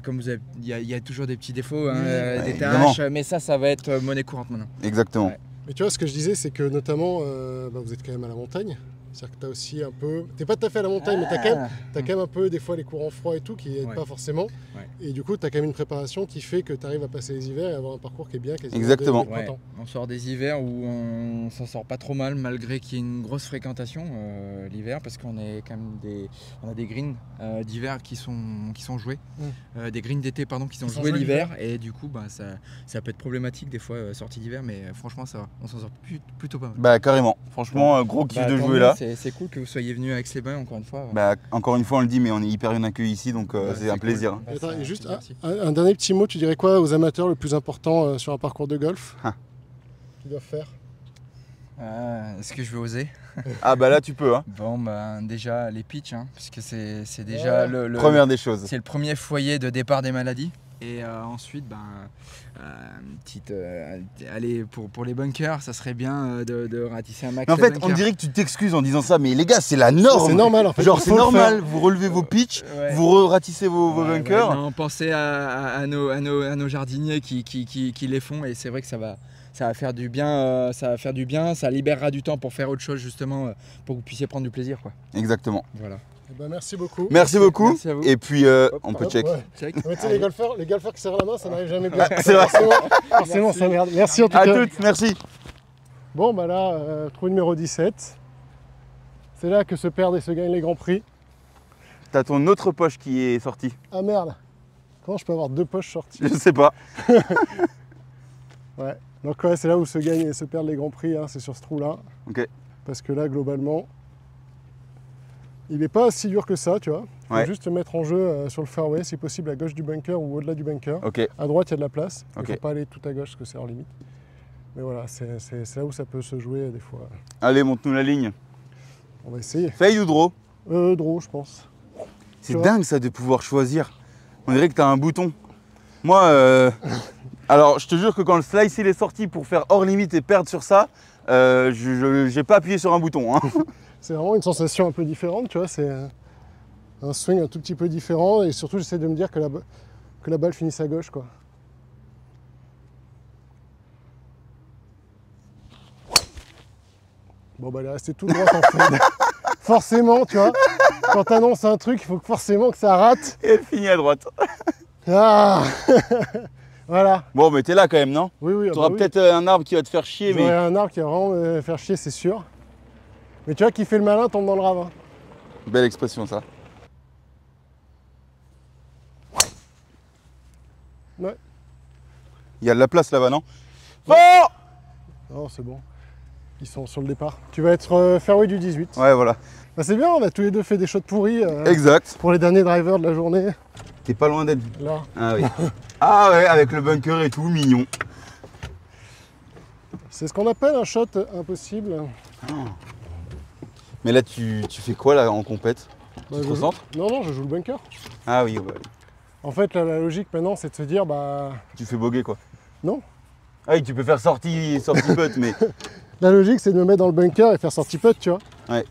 Comme vous avez, il y a toujours des petits défauts, hein, des évidemment. tâches, mais ça va être monnaie courante maintenant. Exactement. Ouais. Mais tu vois, ce que je disais, c'est que notamment, vous êtes quand même à la montagne. C'est-à-dire que tu as aussi un peu... T'es pas tout à fait à la montagne, mais tu as quand même un peu des fois les courants froids et tout qui n'aident pas forcément. Ouais. Et du coup, tu as quand même une préparation qui fait que tu arrives à passer les hivers et avoir un parcours qui est bien. Exactement. Ouais. On sort des hivers où on s'en sort pas trop mal malgré qu'il y ait une grosse fréquentation l'hiver parce qu'on on a des greens d'hiver qui sont joués. Des greens d'été pardon qui sont joués l'hiver et du coup bah, ça peut être problématique des fois sortie d'hiver mais franchement ça va, on s'en sort plutôt pas mal. Bah carrément, franchement gros kiff de jouer là. C'est cool que vous soyez venu avec les bains encore une fois. Bah encore une fois on le dit mais on est hyper bien accueillis ici donc c'est un plaisir. Cool. Bah, attends, et juste un dernier petit mot, tu dirais quoi aux amateurs le plus important sur un parcours de golf qu'ils doivent faire? Est-ce que je vais oser? Ah bah là tu peux hein. Bon bah déjà les pitchs hein, parce que c'est déjà première des choses. C'est le premier foyer de départ des maladies. Et ensuite, allez, pour les bunkers, ça serait bien de ratisser un max. Mais en fait, on dirait que tu t'excuses en disant ça, mais les gars, c'est la norme. C'est normal en fait. Genre, c'est normal, vous relevez vos pitchs, vous ratissez vos bunkers. Ouais, non, pensez à nos jardiniers qui les font, et c'est vrai que ça va faire du bien, ça libérera du temps pour faire autre chose justement, pour que vous puissiez prendre du plaisir, quoi. Exactement. Voilà. Eh ben, merci beaucoup. Merci beaucoup. Merci à vous. Et puis on peut check. Check. Mais tu sais, les golfeurs qui serrent la main, ça n'arrive jamais bien. C'est vrai. Forcément, ça merde. Merci en tout À cas. toutes, merci. Bon, bah là, trou numéro 17. C'est là que se perdent et se gagnent les grands prix. T'as ton autre poche qui est sortie. Ah merde. Comment je peux avoir deux poches sorties? Je sais pas. Ouais. Donc ouais, c'est là où se gagnent et se perdent les grands prix, hein, c'est sur ce trou-là. Ok. Parce que là, globalement, il n'est pas si dur que ça, tu vois. Il faut juste te mettre en jeu sur le fairway, si possible à gauche du bunker ou au-delà du bunker. Ok. À droite, il y a de la place. Il Ok. ne faut pas aller tout à gauche parce que c'est hors limite. Mais voilà, c'est là où ça peut se jouer des fois. Allez, monte-nous la ligne. On va essayer. Fade ou draw? Draw, je pense. C'est dingue ça de pouvoir choisir. On dirait que t'as un bouton. Moi, alors je te jure que quand le slice il est sorti pour faire hors limite et perdre sur ça, j'ai pas appuyé sur un bouton. Hein. C'est vraiment une sensation un peu différente, tu vois. C'est un swing un tout petit peu différent et surtout j'essaie de me dire que la balle finisse à gauche, quoi. Bon bah elle est restée tout droite en fait. Forcément, tu vois, quand t'annonces un truc, il faut forcément que ça rate. Et elle finit à droite. Ah. Voilà. Bon, mais t'es là quand même, non? Oui. T'auras peut-être un arbre qui va te faire chier, mais... un arbre qui va vraiment me faire chier, c'est sûr. Mais tu vois, qui fait le malin tombe dans le ravin. Belle expression, ça. Ouais. Il y a de la place là-bas, non? Ouais. Oh! Non, c'est bon. Ils sont sur le départ. Tu vas être fairway du 18. Ouais, voilà. Bah, c'est bien, on a tous les deux fait des shots pourris. Exact. Pour les derniers drivers de la journée. T'es pas loin d'être... Là. Ah oui. Ah ouais, avec le bunker et tout, mignon. C'est ce qu'on appelle un shot impossible. Oh. Mais là, tu fais quoi là en compète? Bah, Tu te concentres? Non, je joue le bunker. Ah oui, ouais. En fait, là, la logique maintenant, c'est de se dire, bah... Tu fais boguer quoi? Non. Ah oui, tu peux faire sortie putt, mais... La logique, c'est de me mettre dans le bunker et faire sortie putt, tu vois. Ouais.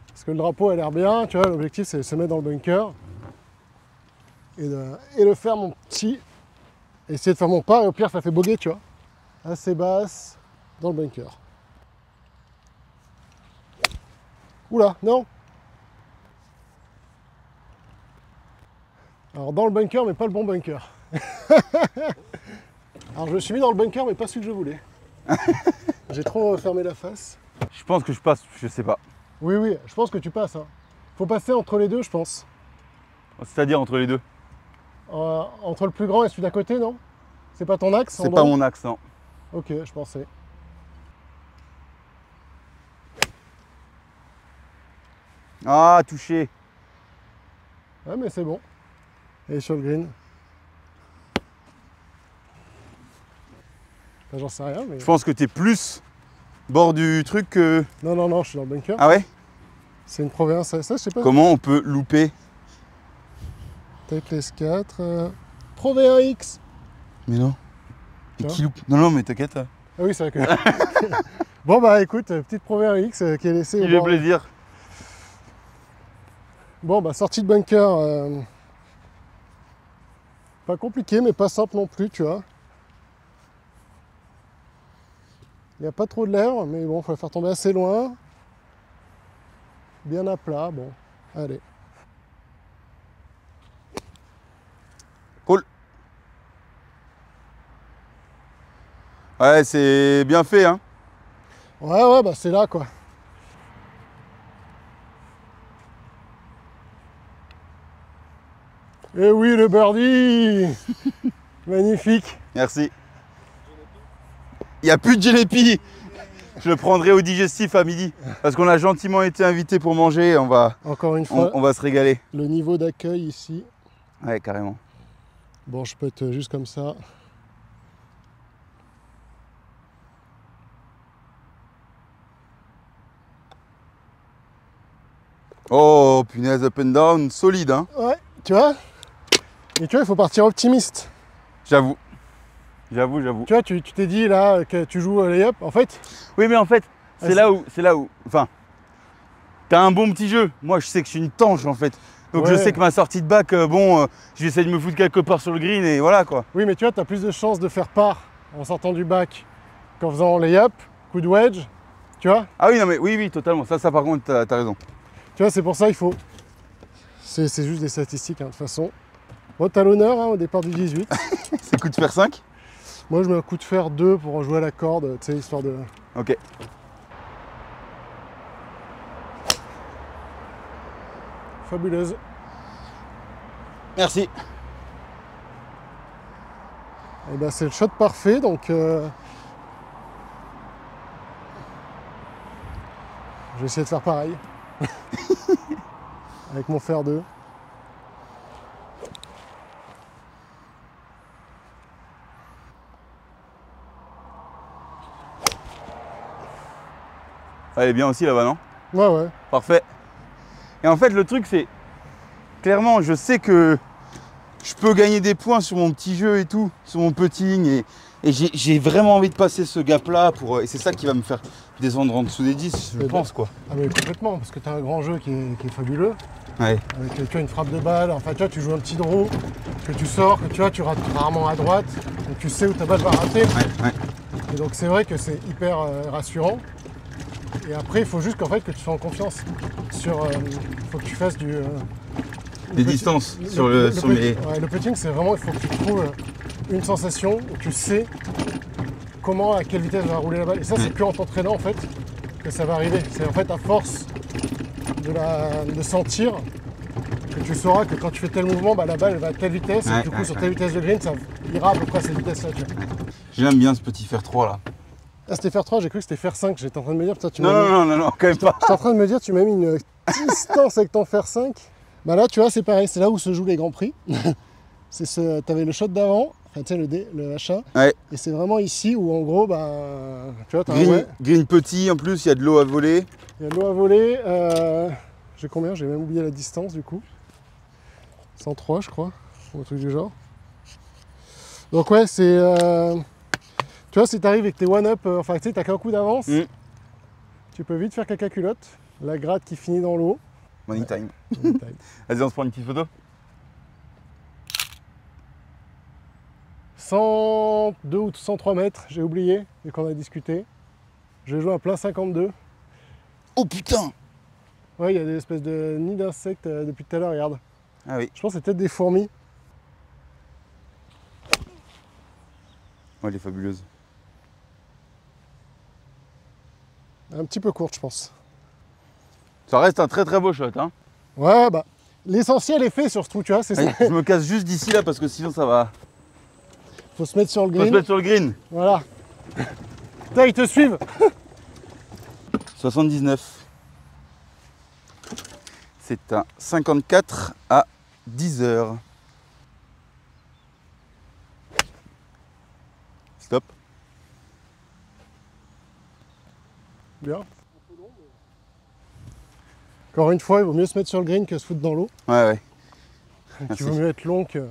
Parce que le drapeau a l'air bien, tu vois. L'objectif, c'est de se mettre dans le bunker et de faire mon petit... Essayer de faire mon pas et au pire, ça fait boguer, tu vois. Assez basse, dans le bunker. Oula, non. Alors dans le bunker, mais pas le bon bunker. Alors je me suis mis dans le bunker, mais pas celui que je voulais. J'ai trop fermé la face. Je pense que je passe, je sais pas. Oui, je pense que tu passes. Hein. Faut passer entre les deux, je pense. C'est-à-dire entre les deux? Entre le plus grand et celui d'à côté, non? C'est pas ton axe? C'est pas mon axe, non. Ok, je pensais. Ah, touché. Ouais, mais c'est bon. Et sur le green. Enfin, j'en sais rien, mais... Je pense que t'es plus bord du truc que... Non, je suis dans le bunker. Ah ouais? C'est une Pro V1, ça, je sais pas. Comment on peut louper? Type S4. Pro V1X. Mais non. Et Tiens. qui loupe? Non, mais t'inquiète. Ah oui, c'est vrai que... Bon bah écoute, petite Pro V1X qui est laissée au Il fait bord. plaisir. Bon bah sortie de bunker. Pas compliqué, mais pas simple non plus, tu vois. Il n'y a pas trop de l'air, mais bon, il faut la faire tomber assez loin. bien à plat. Bon, allez. Cool. Ouais, c'est bien fait, hein. Ouais, bah c'est là, quoi. Et oui, le birdie. Magnifique. Merci. Il n'y a plus de Génépi. Je le prendrai au digestif à midi. Parce qu'on a gentiment été invités pour manger. Encore une fois, on va se régaler. le niveau d'accueil ici. Ouais, carrément. Bon, je peux être juste comme ça. Oh, punaise, up and down, solide, hein. Ouais, tu vois. Et tu vois, il faut partir optimiste. J'avoue. J'avoue. Tu vois, tu t'es dit là que tu joues à lay-up. En fait, Oui, mais en fait, c'est là où. Enfin, t'as un bon petit jeu. Moi, je sais que je suis une tanche, en fait. Donc, je Ouais. sais que ma sortie de bac, je vais essayer de me foutre quelque part sur le green et voilà, quoi. oui, mais tu vois, tu as plus de chances de faire part en sortant du bac qu'en faisant lay-up, coup de wedge. Tu vois. Ah oui, non, mais oui, totalement. Ça par contre, t'as raison. Tu vois, c'est pour ça il faut. C'est juste des statistiques, hein, de toute façon. Bon, t'as l'honneur hein, au départ du 18. C'est coup de fer 5. Moi, je mets un coup de fer 2 pour jouer à la corde, tu sais, histoire de. Ok. Fabuleuse. Merci. Et ben, c'est le shot parfait, donc. Je vais essayer de faire pareil. Avec mon fer 2. Elle est bien aussi là-bas, non? Ouais. Parfait. Et en fait, le truc, c'est clairement, je sais que je peux gagner des points sur mon petit jeu et tout, sur mon putting. Et j'ai vraiment envie de passer ce gap-là. Et c'est ça qui va me faire descendre en dessous des 10, je pense, quoi. Ah, mais complètement, parce que tu as un grand jeu qui est fabuleux. Ouais. Avec tu vois, une frappe de balle, enfin tu vois, tu joues un petit draw, que tu sors, que tu vois, tu rates rarement à droite, donc tu sais où ta balle va rater. Ouais. Et donc c'est vrai que c'est hyper rassurant. Et après, il faut juste qu'en fait que tu sois en confiance. Il faut que tu fasses des distances sur les. Ouais, le putting, c'est vraiment, il faut que tu trouves une sensation où tu sais comment, à quelle vitesse va rouler la balle. Et ça, c'est que en t'entraînant en fait que ça va arriver. C'est en fait à force de sentir que tu sauras que quand tu fais tel mouvement, bah, la balle elle va à telle vitesse, et du coup sur telle vitesse de green, ça ira à peu près à cette vitesse-là. J'aime bien ce petit fer 3 là. Ah, c'était fer 3, j'ai cru que c'était fer 5, j'étais en train de me dire, tu non, quand même pas. J'étais en train de me dire, tu m'as mis une distance avec ton fer 5. Bah là, tu vois, c'est pareil, c'est là où se jouent les grands prix. T'avais le shot d'avant, enfin tu sais, le machin. Ouais. Et c'est vraiment ici où en gros, bah, tu vois, t'as green petit, en plus, il y a de l'eau à voler. Il y a de l'eau à voler. J'ai combien? J'ai même oublié la distance du coup. 103 je crois, ou un truc du genre. Donc ouais, c'est... tu vois, si t'arrives avec tes one-up, enfin tu sais, t'as qu'un coup d'avance, tu peux vite faire caca culotte. La gratte qui finit dans l'eau. Money time. Vas-y, on se prend une petite photo. 102 ou 103 mètres, j'ai oublié, vu qu'on a discuté. Je vais jouer à plein 52. Oh putain! Ouais, il y a des espèces de nids d'insectes depuis tout à l'heure, regarde. Ah oui. Je pense que c'est peut-être des fourmis. Ouais, elle est fabuleuse. Un petit peu courte, je pense. Ça reste un très très beau shot, hein. Ouais, bah, l'essentiel est fait sur ce trou, tu vois, c'est ça. Je me casse juste d'ici là parce que sinon ça va. Faut se mettre sur le green. Faut se mettre sur le green. Voilà. Putain, ils te suivent. 79. C'est un 54 à 10 heures. Stop. Bien. Encore une fois, il vaut mieux se mettre sur le green que se foutre dans l'eau. Ouais. Il vaut mieux être long que...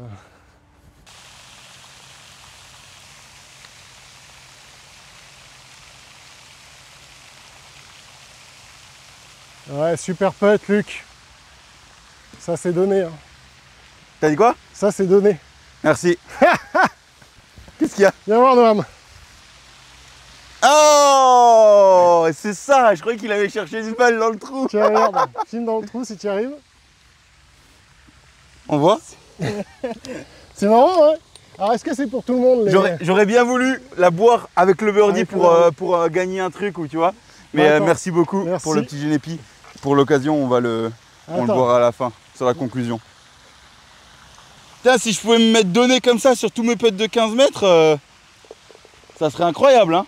Ouais, super putt, Luc. Ça, c'est donné. Hein. T'as dit quoi? Ça, c'est donné. Merci. Qu'est-ce qu'il y a? Viens voir, Noam. Oh! Oh, c'est ça. Je croyais qu'il avait cherché une balle dans le trou. Tiens, regarde, filme dans le trou si tu y arrives. On voit. C'est marrant, hein. Alors, est-ce que c'est pour tout le monde J'aurais bien voulu la boire avec le birdie Avec pour gagner un truc, ou tu vois. Mais merci beaucoup pour le petit Genepi. Pour l'occasion, on le boira à la fin, sur la conclusion. Putain, si je pouvais me mettre donné comme ça sur tous mes putts de 15 mètres, ça serait incroyable, hein.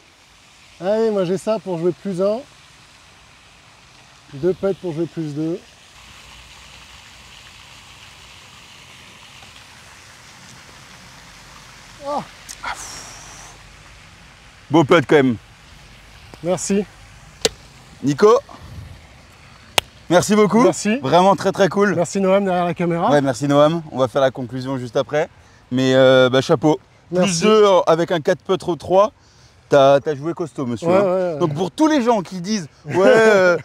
Allez, moi j'ai ça pour jouer plus 1. 2 putts pour jouer plus 2. Oh. Beau putt quand même. Merci. Nico, merci beaucoup. Merci. Vraiment très très cool. Merci Noam derrière la caméra. Ouais, merci Noam. On va faire la conclusion juste après. Mais chapeau. Merci. Plus 2 avec un 4 putt 3. T'as joué costaud, monsieur. Ouais. Donc pour tous les gens qui disent ouais,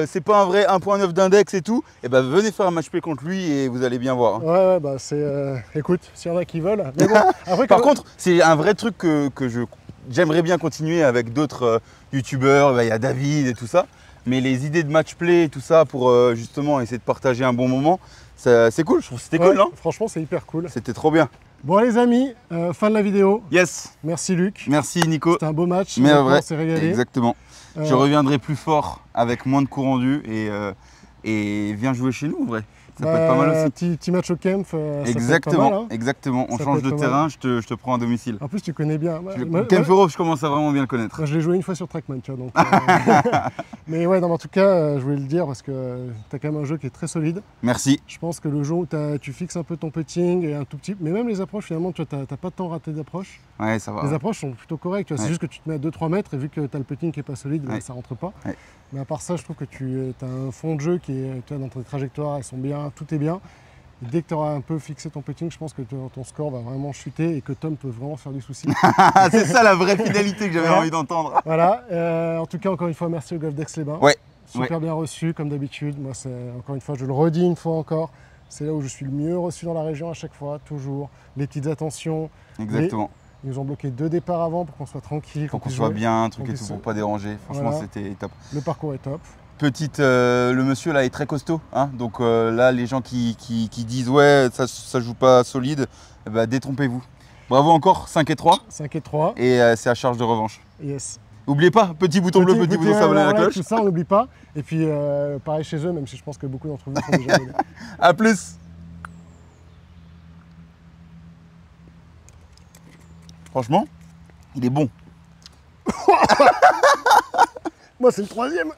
c'est pas un vrai 1.9 d'index et tout, et ben venez faire un match play contre lui et vous allez bien voir. Ouais, bah c'est. Écoute, s'il y en a qui veulent. Mais bon, après, Par contre, c'est un vrai truc que j'aimerais bien continuer avec d'autres youtubeurs. Il y a David et tout ça. Mais les idées de match play et tout ça pour justement essayer de partager un bon moment, c'est cool. Je trouve que c'était cool, non? Franchement, c'est hyper cool. C'était trop bien. Bon les amis, fin de la vidéo. Yes. Merci Luc. Merci Nico. C'était un beau match. Mais on s'est régalé. Exactement. Je reviendrai plus fort avec moins de coups rendus et viens jouer chez nous en vrai. Ça peut être pas mal aussi. Petit match au Kempf, exactement, pas mal, hein. exactement. On Ça change peut de être terrain, je te prends à domicile. En plus tu connais bien. Kempf Europe, je commence à vraiment bien le connaître. Moi je l'ai joué une fois sur Trackman, tu vois. Donc, mais ouais, non, en tout cas, je voulais le dire parce que tu as quand même un jeu qui est très solide. Merci. Je pense que le jour où tu fixes un peu ton putting et un tout petit, mais même les approches finalement, tu n'as pas de temps raté d'approche. Ouais, ça va. Les approches sont plutôt correctes. C'est juste que tu te mets à 2-3 mètres et vu que tu as le putting qui est pas solide, ça rentre pas. Ouais. Mais à part ça, je trouve que tu as un fond de jeu qui est, tu vois, dans tes trajectoires, elles sont bien, tout est bien. Et dès que tu auras un peu fixé ton putting, je pense que ton score va vraiment chuter et que Tom peut vraiment faire du souci. C'est ça la vraie finalité que j'avais envie d'entendre. Voilà. En tout cas, encore une fois, merci au Golf d'Aix-les-Bains. Ouais. Super bien reçu, comme d'habitude. Moi, encore une fois, je le redis une fois encore, c'est là où je suis le mieux reçu dans la région à chaque fois, toujours. Les petites attentions. Exactement. Ils nous ont bloqué 2 départs avant pour qu'on soit tranquille. Pour qu'on soit bien, un truc et tout, pour pas déranger. Franchement, voilà. c'était top. Le parcours est top. Le monsieur là est très costaud, hein, donc là les gens qui disent ouais ça joue pas solide, détrompez-vous. Bravo encore, 5 et 3. 5 et 3. Et c'est à charge de revanche. Yes. N'oubliez pas, petit bouton bleu, petit bouton s'abonner à la cloche. Tout ça on n'oublie pas. Et puis pareil chez eux, même si je pense que beaucoup d'entre vous sont déjà abonnés. A plus. Franchement, il est bon. Moi c'est le 3e.